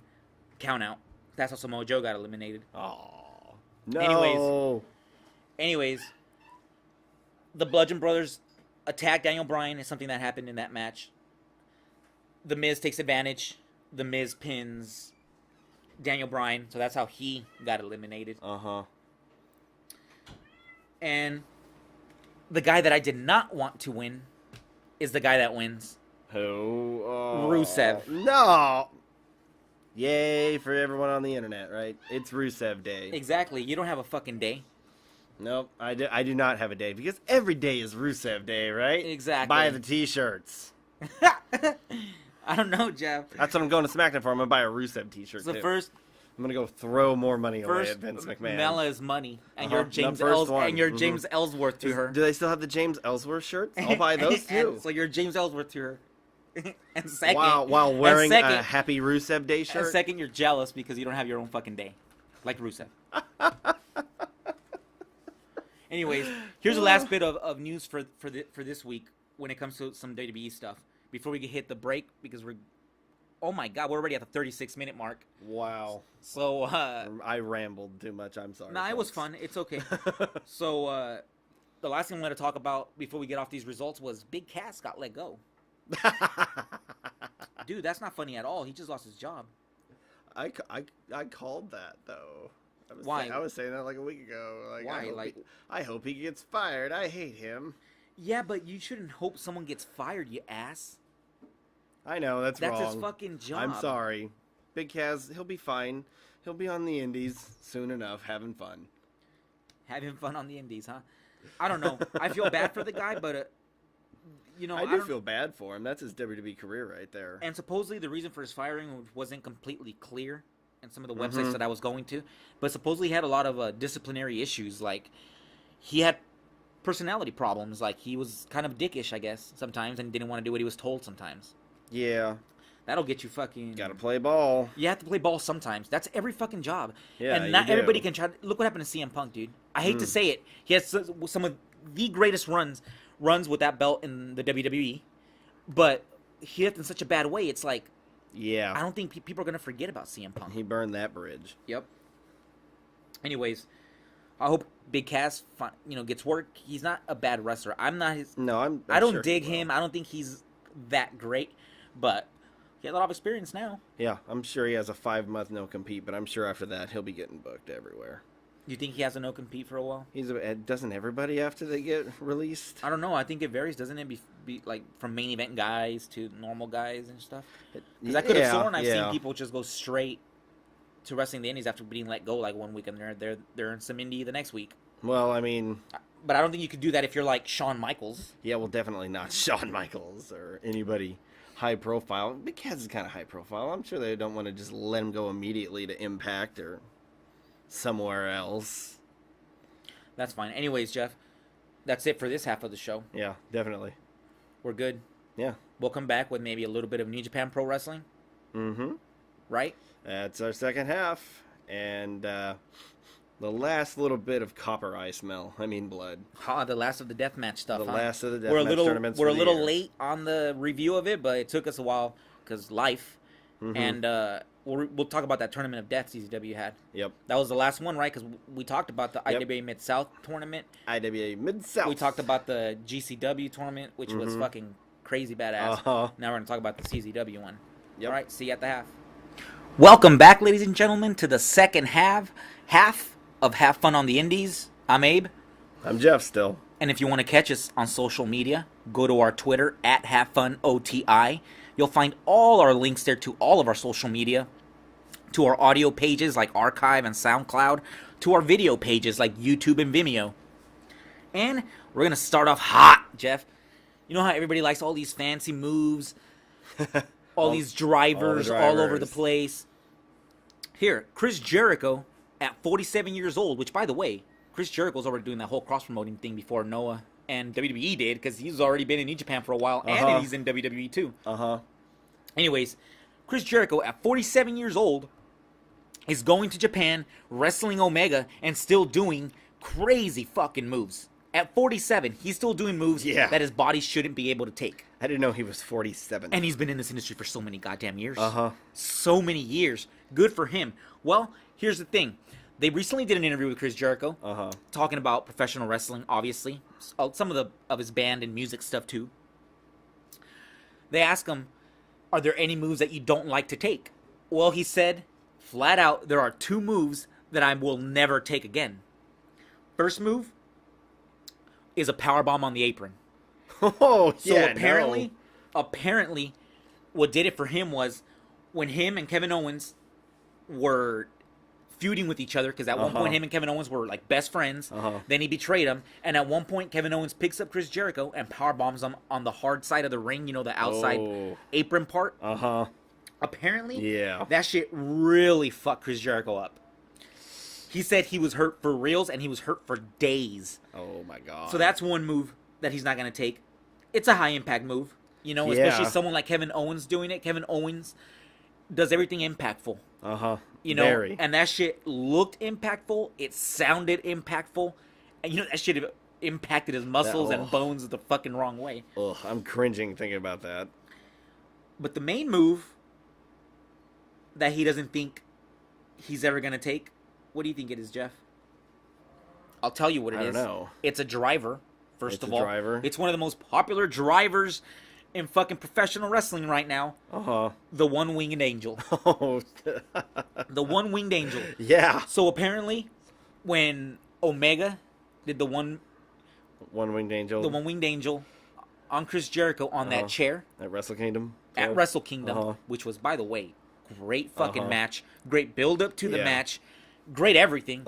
Count out. That's how Samoa Joe got eliminated. Oh. No. Anyways, the Bludgeon Brothers attack Daniel Bryan is something that happened in that match. The Miz takes advantage. The Miz pins Daniel Bryan, so that's how he got eliminated. Uh-huh. And the guy that I did not want to win is the guy that wins. Who? Rusev. No. Yay for everyone on the internet, right? It's Rusev Day. Exactly. You don't have a fucking day. Nope, I do not have a day because every day is Rusev Day, right? Exactly. Buy the t-shirts. I don't know, Jeff. That's what I'm going to SmackDown for. I'm going to buy a Rusev t-shirt, So too. first, I'm going to go throw more money away First, at Vince McMahon. Mela is money, and Uh-huh. you're James The first one. and you're James Ellsworth to her. Do they still have the James Ellsworth shirts? I'll buy those, too. And so you're James Ellsworth to her. And second, While wearing and second, a Happy Rusev Day and shirt? second, you're jealous because you don't have your own fucking day, like Rusev. Anyways, here's the last bit of news for this week when it comes to some WWE stuff. Before we hit the break, because oh my god, we're already at the 36-minute mark. Wow. So I rambled too much. I'm sorry. nah, it was folks. fun. It's okay. So the last thing I'm going to talk about before we get off these results was Big Cass got let go. Dude, that's not funny at all. He just lost his job. I called that, though. Why? I was saying that like a week ago. Like, Why? I hope he gets fired. I hate him. Yeah, but you shouldn't hope someone gets fired, you ass. I know, that's wrong. That's his fucking job. I'm sorry. Big Kaz, he'll be fine. He'll be on the Indies soon enough, having fun. Having fun on the Indies, huh? I don't know. I feel bad for the guy, but, I do feel bad for him. That's his WWE career right there. And supposedly the reason for his firing wasn't completely clear in some of the websites that I was going to. But supposedly he had a lot of disciplinary issues. Like, he had personality problems. Like, he was kind of dickish, I guess, sometimes, and didn't want to do what he was told sometimes. Yeah. That'll get you fucking... Gotta play ball. You have to play ball sometimes. That's every fucking job. Yeah, and not you do. everybody can try... Look what happened to CM Punk, dude. I hate to say it. He has some of the greatest runs with that belt in the WWE. But he hit in such a bad way. It's like... Yeah. I don't think people are going to forget about CM Punk. He burned that bridge. Yep. Anyways, I hope Big Cass, gets work. He's not a bad wrestler. I'm not his... No, I don't sure dig he will. him. I don't think he's that great. But he has a lot of experience now. Yeah, I'm sure he has a 5-month no-compete, but I'm sure after that he'll be getting booked everywhere. You think he has a no-compete for a while? Doesn't everybody after they get released? I don't know. I think it varies. Doesn't it be like from main event guys to normal guys and stuff? Because I could have sworn I've seen people just go straight to wrestling the Indies after being let go like one week, and they're in some indie the next week. Well, I mean... But I don't think you could do that if you're like Shawn Michaels. Yeah, well, definitely not Shawn Michaels or anybody high profile. Big Cass is kind of high profile. I'm sure they don't want to just let him go immediately to Impact or somewhere else. That's fine. Anyways, Jeff, that's it for this half of the show. Yeah, definitely. We're good. Yeah. We'll come back with maybe a little bit of New Japan Pro Wrestling. Mm-hmm. Right? That's our second half. And the last little bit of copper eye smell. I mean blood. The last of the deathmatch stuff. The huh? last of the deathmatch tournaments. We're a for the little year. late on the review of it, but it took us a while because life. And we'll talk about that tournament of death CZW had. Yep. That was the last one, right? Because we talked about the Yep. IWA Mid-South tournament. IWA Mid-South. We talked about the GCW tournament, which was fucking crazy badass. Uh-huh. Now we're going to talk about the CZW one. Yep. All right, see you at the half. Welcome back, ladies and gentlemen, to the second half of Have Fun on the Indies. I'm Abe. I'm Jeff still. And if you want to catch us on social media, go to our Twitter at HaveFunOTI. You'll find all our links there to all of our social media. to our audio pages like Archive and SoundCloud, to our video pages like YouTube and Vimeo. And we're going to start off hot, Jeff. You know how everybody likes all these fancy moves, all these drivers all over the place. Here, Chris Jericho at 47 years old, which, by the way, Chris Jericho's already doing that whole cross-promoting thing before Noah and WWE did, because he's already been in New Japan for a while, and he's in WWE too. Anyways, Chris Jericho at 47 years old is going to Japan, wrestling Omega, and still doing crazy fucking moves. At 47, he's still doing moves that his body shouldn't be able to take. I didn't know he was 47. And he's been in this industry for so many goddamn years. So many years. Good for him. Well, here's the thing. They recently did an interview with Chris Jericho, talking about professional wrestling, obviously. Some of his band and music stuff, too. They asked him, are there any moves that you don't like to take? Well, he said, flat out, there are 2 moves that I will never take again. First move is a powerbomb on the apron. Oh, yeah, So apparently, what did it for him was when him and Kevin Owens were feuding with each other, because at one point him and Kevin Owens were like best friends. Then he betrayed him, and at one point Kevin Owens picks up Chris Jericho and power bombs him on the hard side of the ring, you know, the outside apron part. Apparently, that shit really fucked Chris Jericho up. He said he was hurt for reals, and he was hurt for days. Oh my god. So that's one move that he's not going to take. It's a high impact move, you know, especially someone like Kevin Owens doing it. Kevin Owens does everything impactful. You know, and that shit looked impactful. It sounded impactful. And you know, that shit impacted his muscles and bones the fucking wrong way. Ugh, I'm cringing thinking about that. But the main move that he doesn't think he's ever going to take, what do you think it is, Jeff? I'll tell you what it is. I don't know. It's a driver, first of all. Driver? It's one of the most popular drivers in fucking professional wrestling right now. The One-Winged Angel. The One-Winged Angel. Yeah. So apparently, when Omega did the One-Winged Angel. The One-Winged Angel on Chris Jericho on that chair. At Wrestle Kingdom. At Wrestle Kingdom, which was, by the way, great fucking match. Great build-up to the match. Great everything.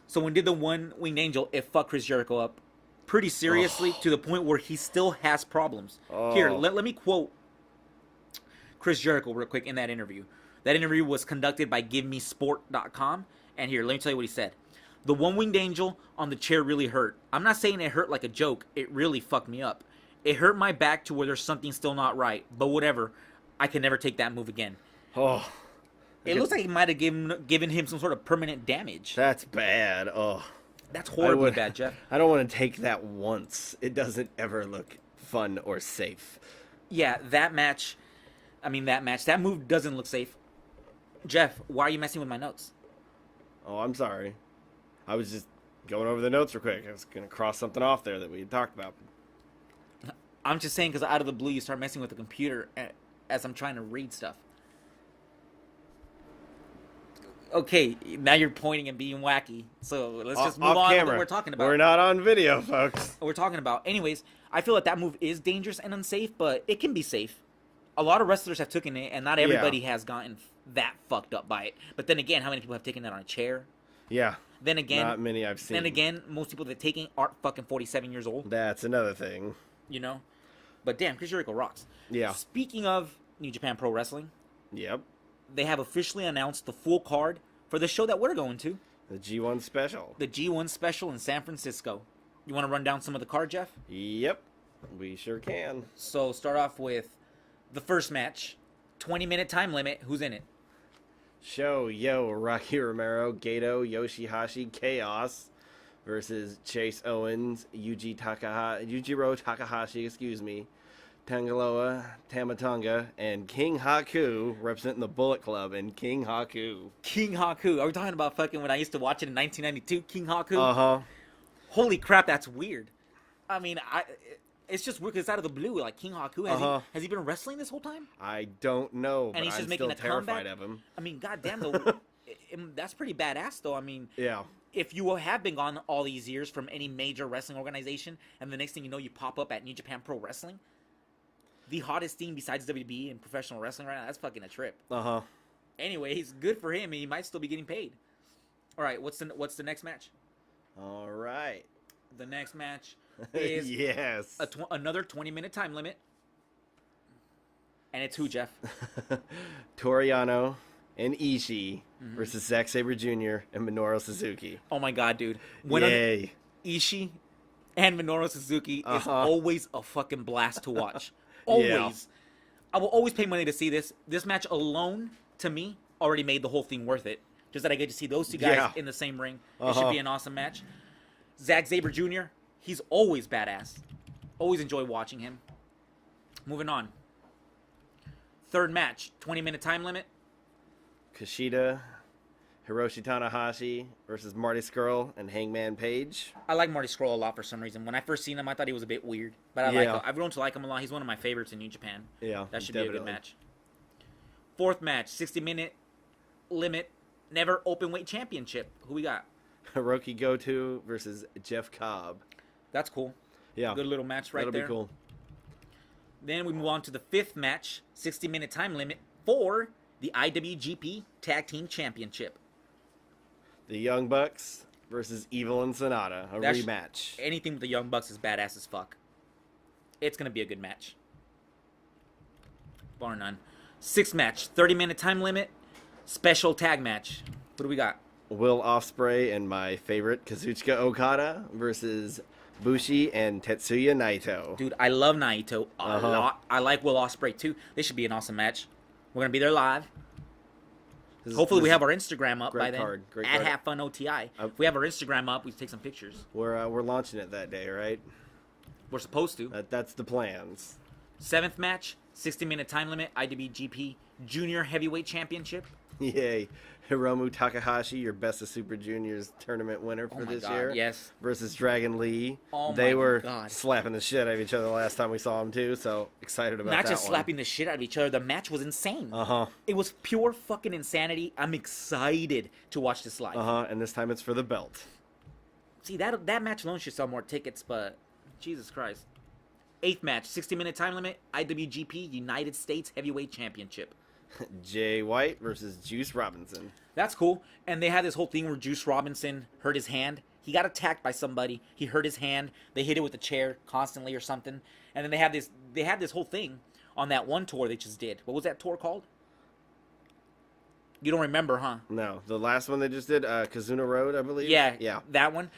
So when did the One-Winged Angel, it fucked Chris Jericho up pretty seriously to the point where he still has problems. Here, let me quote Chris Jericho real quick in that interview. That interview was conducted by GiveMeSport.com. And here, let me tell you what he said. The One-Winged Angel on the chair really hurt. I'm not saying it hurt like a joke. It really fucked me up. It hurt my back to where there's something still not right. But whatever. I can never take that move again. It looks like it might have given him some sort of permanent damage. That's bad. That's horribly bad, Jeff. I don't want to take that once. It doesn't ever look fun or safe. Yeah, that move doesn't look safe. Jeff, why are you messing with my notes? Oh, I'm sorry. I was just going over the notes real quick. I was going to cross something off there that we had talked about. I'm just saying because out of the blue you start messing with the computer as I'm trying to read stuff. Okay, now you're pointing and being wacky. So let's just move on to what we're talking about. We're not on video, folks. We're talking about. Anyways, I feel that move is dangerous and unsafe, but it can be safe. A lot of wrestlers have taken it, and not everybody has gotten that fucked up by it. But then again, how many people have taken that on a chair? Yeah. Then again, not many I've seen. Then again, most people that are taking aren't fucking 47 years old. That's another thing. You know? But damn, Chris Jericho rocks. Yeah. Speaking of New Japan Pro Wrestling. Yep. They have officially announced the full card for the show that we're going to. The G1 Special. The G1 Special in San Francisco. You want to run down some of the card, Jeff? Yep. We sure can. So start off with the first match. 20-minute time limit. Who's in it? Yo, Rocky Romero, Gato, Yoshihashi, Chaos versus Chase Owens, Yujiro Takahashi, Tangaloa, Tamatonga, and King Haku representing the Bullet Club and King Haku. King Haku. Are we talking about fucking when I used to watch it in 1992? King Haku? Holy crap, that's weird. I mean, it's just weird because it's out of the blue. Like, King Haku, has he been wrestling this whole time? I don't know, and he's just making a terrified comeback? of him. I mean, goddamn, though. That's pretty badass, though. I mean, yeah. If you have been gone all these years from any major wrestling organization, and the next thing you know, you pop up at New Japan Pro Wrestling, the hottest thing besides WWE and professional wrestling right now, that's fucking a trip. Anyways, good for him. He might still be getting paid. All right, what's the next match? All right. The next match is yes. Another 20-minute time limit. And it's who, Jeff? Toriano and Ishii versus Zack Sabre Jr. and Minoru Suzuki. Oh my God, dude! Yay! Ishii and Minoru Suzuki is always a fucking blast to watch. Always. Yeah. I will always pay money to see this. This match alone, to me, already made the whole thing worth it. Just that I get to see those two guys in the same ring. It should be an awesome match. Zack Sabre Jr., he's always badass. Always enjoy watching him. Moving on. Third match, 20-minute time limit. Kushida, Hiroshi Tanahashi versus Marty Scurll and Hangman Page. I like Marty Scurll a lot for some reason. When I first seen him, I thought he was a bit weird. But I like him. I've grown to like him a lot. He's one of my favorites in New Japan. Yeah, that should be a good match. Fourth match, 60-minute limit, never open weight championship. Who we got? Hiroki Goto versus Jeff Cobb. That's cool. Yeah. Good little match right there. That'll be cool. Then we move on to the fifth match, 60-minute time limit for the IWGP Tag Team Championship. The Young Bucks versus Evil and Sonata, a rematch. Anything with the Young Bucks is badass as fuck. It's going to be a good match. Bar none. Sixth match, 30-minute time limit, special tag match. What do we got? Will Ospreay and my favorite, Kazuchika Okada versus Bushi and Tetsuya Naito. Dude, I love Naito a lot. I like Will Ospreay too. This should be an awesome match. We're going to be there live. Hopefully we have our Instagram up by then. At Have Fun OTI. If we have our Instagram up, we can take some pictures. We're launching it that day, right? We're supposed to. That's the plans. Seventh match, 60-minute time limit, IWGP Junior Heavyweight Championship. Yay. Hiromu Takahashi, your Best of Super Juniors tournament winner for this year. Yes. Versus Dragon Lee. They were slapping the shit out of each other the last time we saw them, too, so excited about that. Not just slapping the shit out of each other, the match was insane. It was pure fucking insanity. I'm excited to watch this live. And this time it's for the belt. See, that match alone should sell more tickets, but Jesus Christ. Eighth match, 60-minute time limit, IWGP United States Heavyweight Championship. Jay White versus Juice Robinson. That's cool. And they had this whole thing where Juice Robinson hurt his hand. He got attacked by somebody. He hurt his hand. They hit it with a chair constantly or something. And then they had this whole thing on that one tour they just did. What was that tour called? You don't remember, huh? No. The last one they just did, Kazuna Road, I believe? Yeah. That one.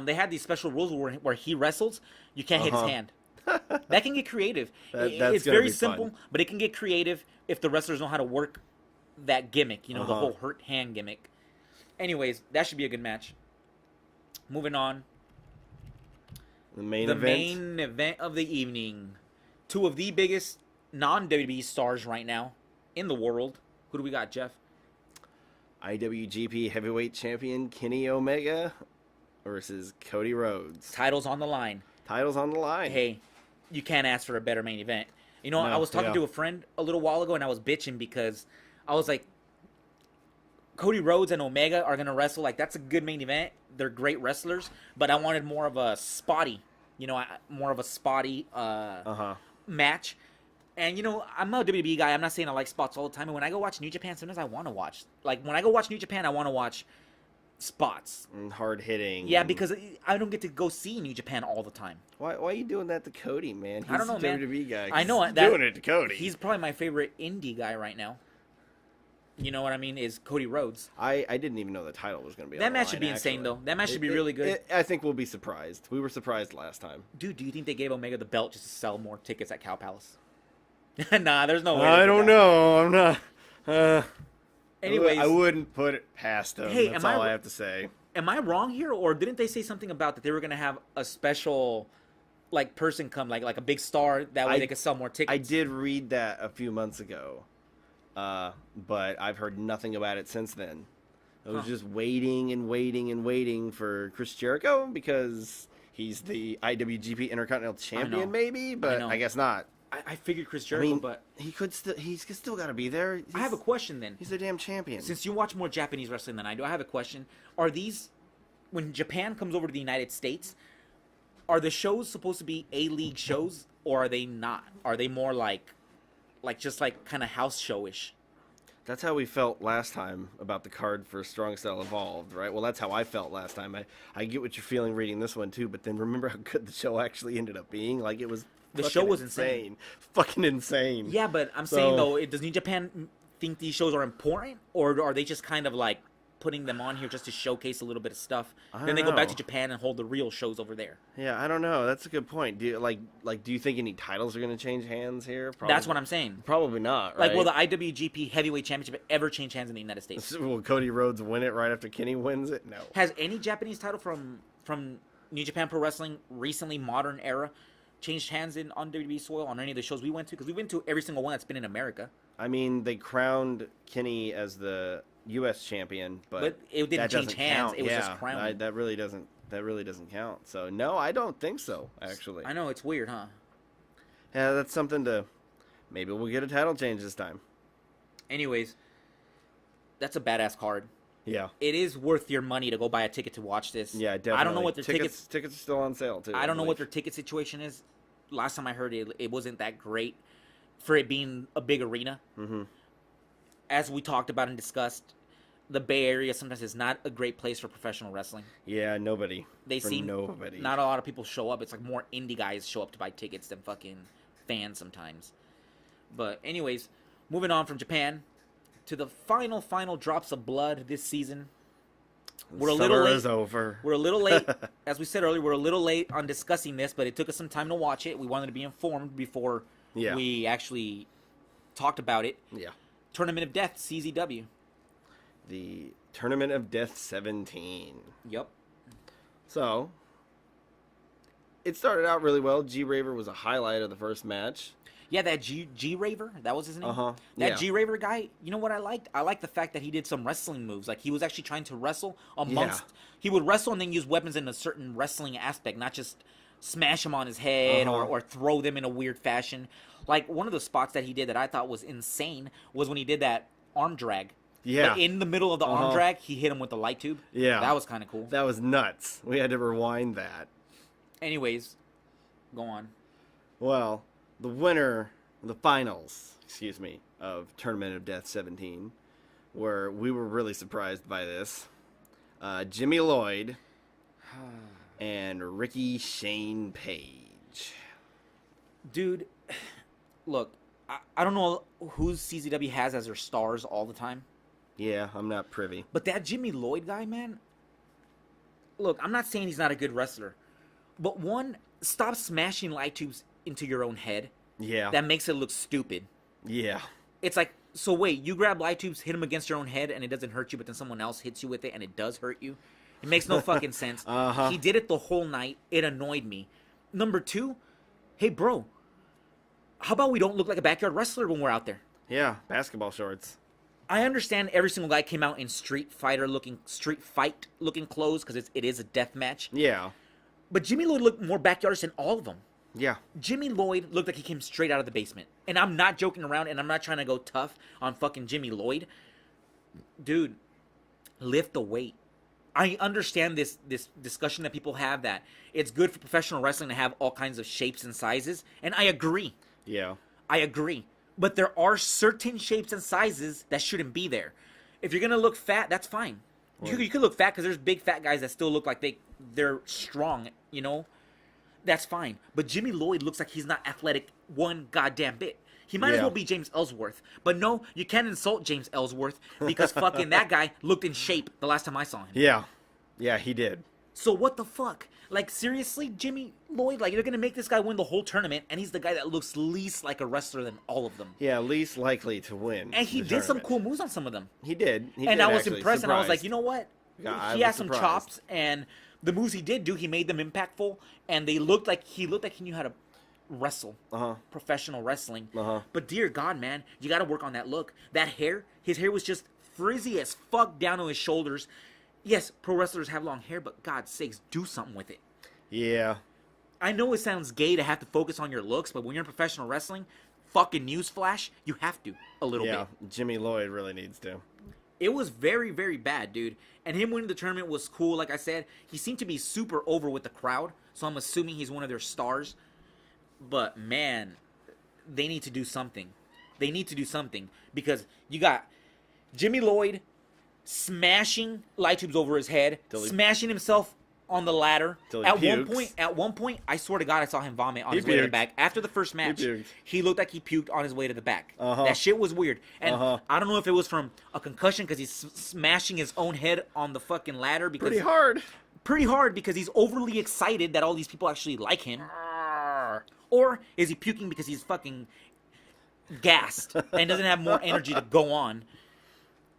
They had these special rules where he wrestles. You can't hit his hand. That can get creative. It's very simple, but it can get creative if the wrestlers know how to work that gimmick, the whole hurt hand gimmick. Anyways, that should be a good match. Moving on. The main event of the evening. Two of the biggest non-WWE stars right now in the world. Who do we got, Jeff? IWGP Heavyweight Champion Kenny Omega versus Cody Rhodes. Titles on the line. Hey, you can't ask for a better main event. I was talking to a friend a little while ago, and I was bitching because I was like, Cody Rhodes and Omega are going to wrestle. Like, that's a good main event. They're great wrestlers, but I wanted more of a spotty, match. And, I'm a WWE guy. I'm not saying I like spots all the time. And when I go watch New Japan, sometimes I want to watch. Like, when I go watch New Japan, I want to watch spots. Hard hitting. Yeah, because I don't get to go see New Japan all the time. Why are you doing that to Cody, man? He's I don't know, a man. WWE guy. I know that. Doing it to Cody. He's probably my favorite indie guy right now. You know what I mean? Is Cody Rhodes. I didn't even know the title was going to be that match should be insane, though. That match should be really good. I think we'll be surprised. We were surprised last time. Dude, do you think they gave Omega the belt just to sell more tickets at Cow Palace? Nah, there's no way. I don't know. I'm not. Anyways, I wouldn't put it past them. Hey, that's all I have to say. Am I wrong here, or didn't they say something about that they were going to have a special person come, like a big star, that way they could sell more tickets? I did read that a few months ago, but I've heard nothing about it since then. I was just waiting and waiting and waiting for Chris Jericho because he's the IWGP Intercontinental Champion, maybe, but I guess not. I figured Chris Jericho, but he's still got to be there. I have a question then. He's a damn champion. Since you watch more Japanese wrestling than I do, I have a question. Are these, when Japan comes over to the United States, are the shows supposed to be A-League shows, or are they not? Are they more like just kind of house showish? That's how we felt last time about the card for Strong Style Evolved, right? Well, that's how I felt last time. I get what you're feeling reading this one too, but then remember how good the show actually ended up being? Like, it was The show was insane. Fucking insane. Yeah, but I'm saying, though, does New Japan think these shows are important? Or are they just kind of, like, putting them on here just to showcase a little bit of stuff? Then they go back to Japan and hold the real shows over there. Yeah, I don't know. That's a good point. Do you think any titles are going to change hands here? Probably. That's what I'm saying. Probably not, right? Like, will the IWGP Heavyweight Championship ever change hands in the United States? Will Cody Rhodes win it right after Kenny wins it? No. Has any Japanese title from New Japan Pro Wrestling recently, modern era, changed hands on WWE soil on any of the shows we went to? Because we went to every single one that's been in America. I mean, they crowned Kenny as the U.S. champion, but it didn't change hands. Count. It was just crowned. That really doesn't count. So no, I don't think so. Actually, I know it's weird, huh? Yeah, that's something to. Maybe we'll get a title change this time. Anyways, that's a badass card. Yeah, it is worth your money to go buy a ticket to watch this. Yeah, definitely. I don't know what their tickets are still on sale too. I don't know what their ticket situation is. Last time I heard it wasn't that great for it being a big arena. Mm-hmm. As we talked about and discussed, the Bay Area sometimes is not a great place for professional wrestling. Yeah, nobody. Nobody. Not a lot of people show up. It's like more indie guys show up to buy tickets than fucking fans sometimes. But anyways, moving on from Japan to the final drops of blood this season. We're a little late. Is over. We're a little late. As we said earlier, we're a little late on discussing this, but it took us some time to watch it. We wanted to be informed before we actually talked about it. Yeah. Tournament of Death, CZW. The Tournament of Death 17. Yep. So, it started out really well. G-Raver was a highlight of the first match. Yeah, that G-Raver, that was his name? Uh-huh. That G-Raver guy, you know what I liked? I liked the fact that he did some wrestling moves. Like, he was actually trying to wrestle amongst... Yeah. He would wrestle and then use weapons in a certain wrestling aspect, not just smash them on his head or throw them in a weird fashion. Like, one of the spots that he did that I thought was insane was when he did that arm drag. Yeah. But in the middle of the arm drag, he hit him with the light tube. Yeah. That was kind of cool. That was nuts. We had to rewind that. Anyways, go on. Well, the winner, the finals, of Tournament of Death 17, we were really surprised by this. Jimmy Lloyd and Ricky Shane Page. Dude, look, I don't know whose CZW has as their stars all the time. Yeah, I'm not privy. But that Jimmy Lloyd guy, man, look, I'm not saying he's not a good wrestler. But one, stop smashing light tubes into your own head. Yeah. That makes it look stupid. Yeah. It's like, so wait, you grab light tubes, hit them against your own head, and it doesn't hurt you, but then someone else hits you with it, and it does hurt you? It makes no fucking sense. He did it the whole night. It annoyed me. Number two, hey, bro, how about we don't look like a backyard wrestler when we're out there? Yeah, basketball shorts. I understand every single guy came out in street fight looking clothes because it is a death match. Yeah. But Jimmy Lloyd looked more backyardish than all of them. Yeah. Jimmy Lloyd looked like he came straight out of the basement. And I'm not joking around, and I'm not trying to go tough on fucking Jimmy Lloyd. Dude, lift the weight. I understand this discussion that people have that it's good for professional wrestling to have all kinds of shapes and sizes, and I agree. Yeah. I agree. But there are certain shapes and sizes that shouldn't be there. If you're going to look fat, that's fine. You could look fat because there's big fat guys that still look like they're strong, you know? That's fine. But Jimmy Lloyd looks like he's not athletic one goddamn bit. He might as well be James Ellsworth. But no, you can't insult James Ellsworth because fucking that guy looked in shape the last time I saw him. Yeah. Yeah, he did. So what the fuck? Like, seriously, Jimmy Lloyd? Like, they're going to make this guy win the whole tournament, and he's the guy that looks least like a wrestler than all of them. Yeah, least likely to win. And he did some cool moves on some of them. He did. And I was impressed, and I was like, you know what? Yeah, he has some chops, and the moves he did do, he made them impactful, and he looked like he knew how to wrestle. Professional wrestling. But dear God, man, you got to work on that look. That hair, his hair was just frizzy as fuck down to his shoulders. Yes, pro wrestlers have long hair, but God's sakes, do something with it. Yeah. I know it sounds gay to have to focus on your looks, but when you're in professional wrestling, fucking newsflash, you have to a little bit. Yeah, Jimmy Lloyd really needs to. It was very, very bad, dude. And him winning the tournament was cool. Like I said, he seemed to be super over with the crowd, so I'm assuming he's one of their stars. But, man, they need to do something. They need to do something because you got Jimmy Lloyd smashing light tubes over his head, smashing himself on the ladder. At one point, I swear to God, I saw him vomit on his way to the back. After the first match, he looked like he puked on his way to the back. That shit was weird. And I don't know if it was from a concussion because he's smashing his own head on the fucking ladder. Because Pretty hard because he's overly excited that all these people actually like him. Or is he puking because he's fucking gassed and doesn't have more energy to go on?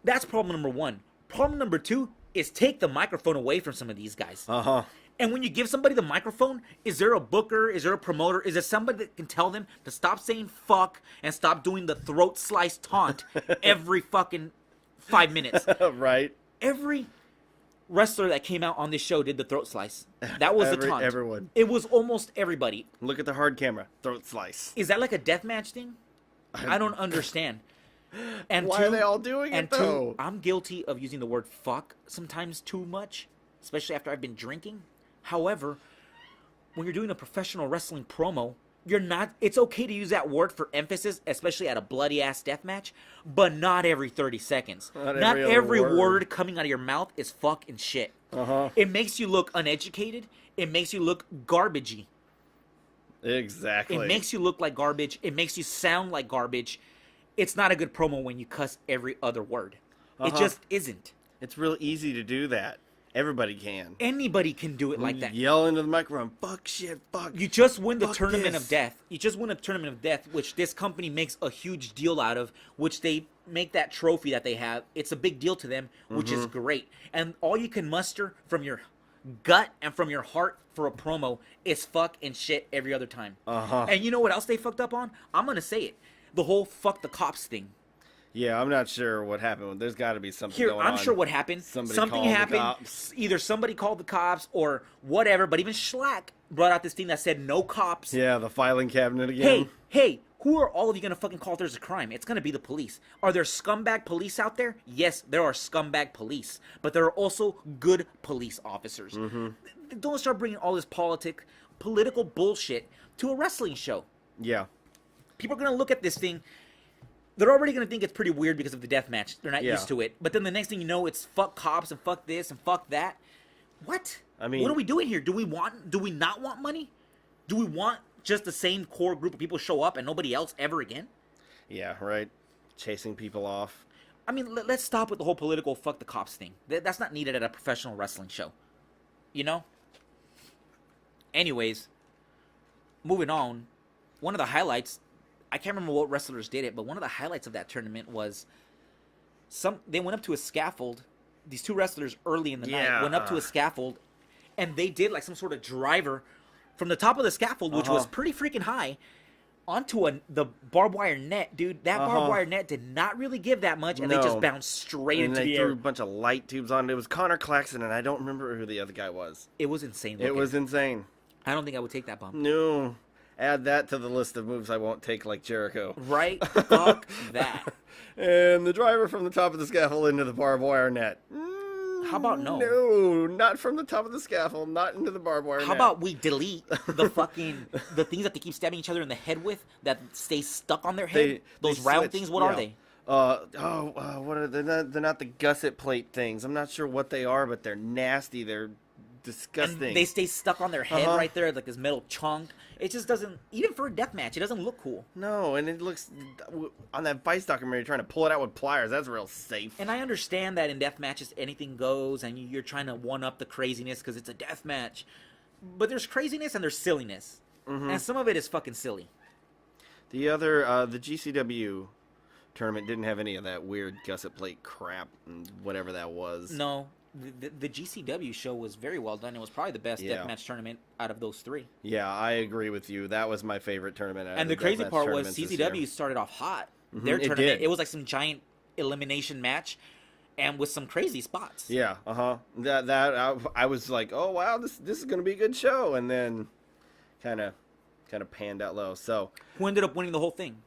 That's problem number one. Problem number two is take the microphone away from some of these guys. And when you give somebody the microphone, is there a booker? Is there a promoter? Is there somebody that can tell them to stop saying fuck and stop doing the throat slice taunt every fucking 5 minutes? Right. Every wrestler that came out on this show did the throat slice. That was the taunt. Everyone. It was almost everybody. Look at the hard camera. Throat slice. Is that like a deathmatch thing? I don't understand. And why are they all doing it, though? I'm guilty of using the word fuck sometimes too much, especially after I've been drinking. However, when you're doing a professional wrestling promo, it's okay to use that word for emphasis, especially at a bloody-ass death match, but not every 30 seconds. Not every word coming out of your mouth is fuck and shit. It makes you look uneducated. It makes you look garbagey. Exactly. It makes you look like garbage. It makes you sound like garbage. It's not a good promo when you cuss every other word. It just isn't. It's real easy to do that. Everybody can. Anybody can do it like that. Yell into the microphone, fuck shit, fuck. You just win the Tournament of Death. You just win a Tournament of Death, which this company makes a huge deal out of, which they make that trophy that they have. It's a big deal to them, which is great. And all you can muster from your gut and from your heart for a promo is fuck and shit every other time. And you know what else they fucked up on? I'm going to say it. The whole fuck the cops thing. Yeah, I'm not sure what happened. There's got to be something going on. I'm sure what happened. Something happened. Either somebody called the cops or whatever, but even Schlack brought out this thing that said no cops. Yeah, the filing cabinet again. Hey, who are all of you going to fucking call if there's a crime? It's going to be the police. Are there scumbag police out there? Yes, there are scumbag police, but there are also good police officers. Don't start bringing all this political bullshit to a wrestling show. Yeah. People are going to look at this thing. They're already going to think it's pretty weird because of the death match. They're not used to it. But then the next thing you know, it's fuck cops and fuck this and fuck that. What? I mean, what are we doing here? Do we not want money? Do we want just the same core group of people show up and nobody else ever again? Yeah, right. Chasing people off. I mean, let's stop with the whole political fuck the cops thing. That's not needed at a professional wrestling show. You know? Anyways, moving on. One of the highlights, I can't remember what wrestlers did it, but one of the highlights of that tournament was they went up to a scaffold. These two wrestlers early in the night went up to a scaffold, and they did like some sort of driver from the top of the scaffold, which was pretty freaking high, onto the barbed wire net, dude. That barbed wire net did not really give that much, and they just bounced straight into the air. They threw a bunch of light tubes on it. It was Connor Claxton, and I don't remember who the other guy was. It was insane. It was insane. I don't think I would take that bump. No. Add that to the list of moves I won't take, like Jericho. Right? Fuck that. And the driver from the top of the scaffold into the barbed wire net. How about no? No, not from the top of the scaffold, not into the barbed wire net. How about we delete the things that they keep stabbing each other in the head with that stay stuck on their head? Those round things, what are they? What are they? They're not the gusset plate things. I'm not sure what they are, but they're nasty. They're disgusting. And they stay stuck on their head right there, like this metal chunk. It just doesn't, even for a death match, it doesn't look cool. No, and it looks, on that Vice documentary, trying to pull it out with pliers, that's real safe. And I understand that in death matches, anything goes, and you're trying to one-up the craziness because it's a death match. But there's craziness and there's silliness. And some of it is fucking silly. The GCW tournament didn't have any of that weird gusset plate crap and whatever that was. No. The GCW show was very well done. It was probably the best deathmatch tournament out of those three. Yeah, I agree with you. That was my favorite tournament. And the crazy part was CZW started off hot. Their tournament, it was like some giant elimination match, and with some crazy spots. Yeah, I was like, oh wow, this is gonna be a good show, and then kind of panned out low. So who ended up winning the whole thing?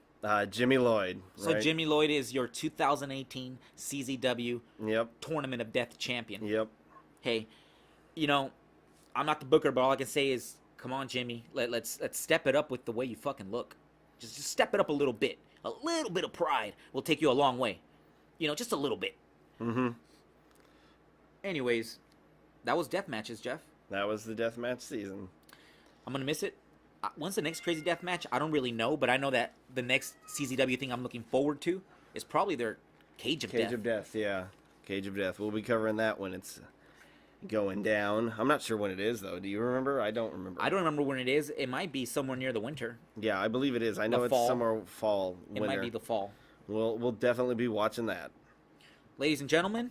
Jimmy Lloyd. So right? Jimmy Lloyd is your 2018 CZW Tournament of Death champion. Yep. Hey, I'm not the booker, but all I can say is, come on, Jimmy. Let's step it up with the way you fucking look. Just step it up a little bit. A little bit of pride will take you a long way. just a little bit. Mm-hmm. Anyways, that was death matches, Jeff. That was the deathmatch season. I'm gonna miss it. When's the next crazy death match? I don't really know, but I know that the next CZW thing I'm looking forward to is probably their Cage of Death. Cage of Death, yeah. Cage of Death. We'll be covering that when it's going down. I'm not sure when it is, though. Do you remember? I don't remember. I don't remember when it is. It might be somewhere near the winter. Yeah, I believe it is. I know it's fall. somewhere fall. It winter. might be the fall. We'll definitely be watching that. Ladies and gentlemen,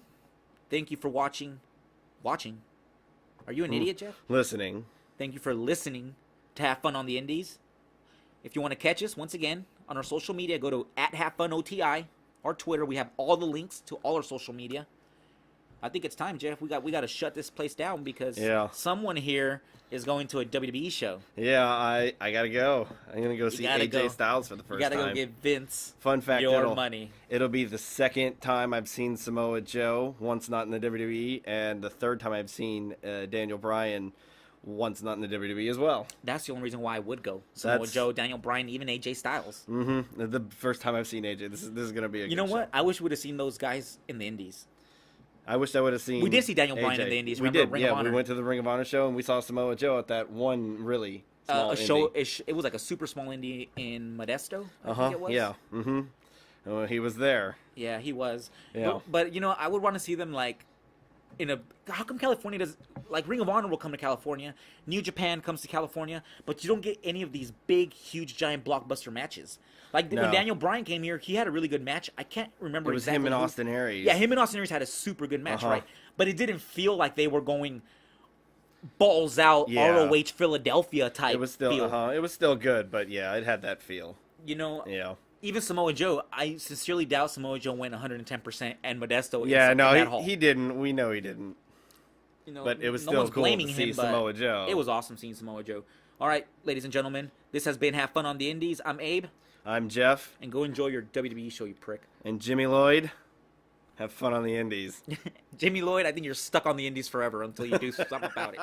thank you for watching. Watching? Are you an idiot, Jeff? Listening. Thank you for listening to Have Fun on the Indies. If you want to catch us, once again, on our social media, go to @HaveFunOTI, our Twitter. We have all the links to all our social media. I think it's time, Jeff. We got to shut this place down because someone here is going to a WWE show. Yeah, I gotta go. I'm gonna go see AJ Styles for the first time. You gotta go give Vince Fun fact, your money. It'll be the second time I've seen Samoa Joe, once not in the WWE, and the third time I've seen Daniel Bryan, once not in the WWE as well. That's the only reason why I would go. Samoa Joe, Daniel Bryan, even AJ Styles. Mm-hmm. The first time I've seen AJ. This is gonna be a. You know what? I wish we would have seen those guys in the Indies. I wish I would have seen. We did see Daniel AJ. Bryan in the Indies. We Remember did. Ring of Honor? We went to the Ring of Honor show and we saw Samoa Joe at that one really small show. indie. It was like a super small indie in Modesto. I think it was. Yeah. Mm-hmm. Oh, he was there. Yeah, he was. Yeah. But I would want to see them like in a. How come California does like Ring of Honor will come to California, New Japan comes to California, but you don't get any of these big, huge, giant blockbuster matches. Like when Daniel Bryan came here, he had a really good match. I can't remember exactly. It was him and Austin Aries. Yeah, him and Austin Aries had a super good match, right? But it didn't feel like they were going balls out, ROH Philadelphia type. It was still, it was still good, but yeah, it had that feel. Yeah. Even Samoa Joe, I sincerely doubt Samoa Joe went 110% and Modesto. Yeah, no, he didn't. We know he didn't. But it was still cool to see Samoa Joe. It was awesome seeing Samoa Joe. All right, ladies and gentlemen, this has been Have Fun on the Indies. I'm Abe. I'm Jeff. And go enjoy your WWE show, you prick. And Jimmy Lloyd, have fun on the Indies. Jimmy Lloyd, I think you're stuck on the Indies forever until you do something about it.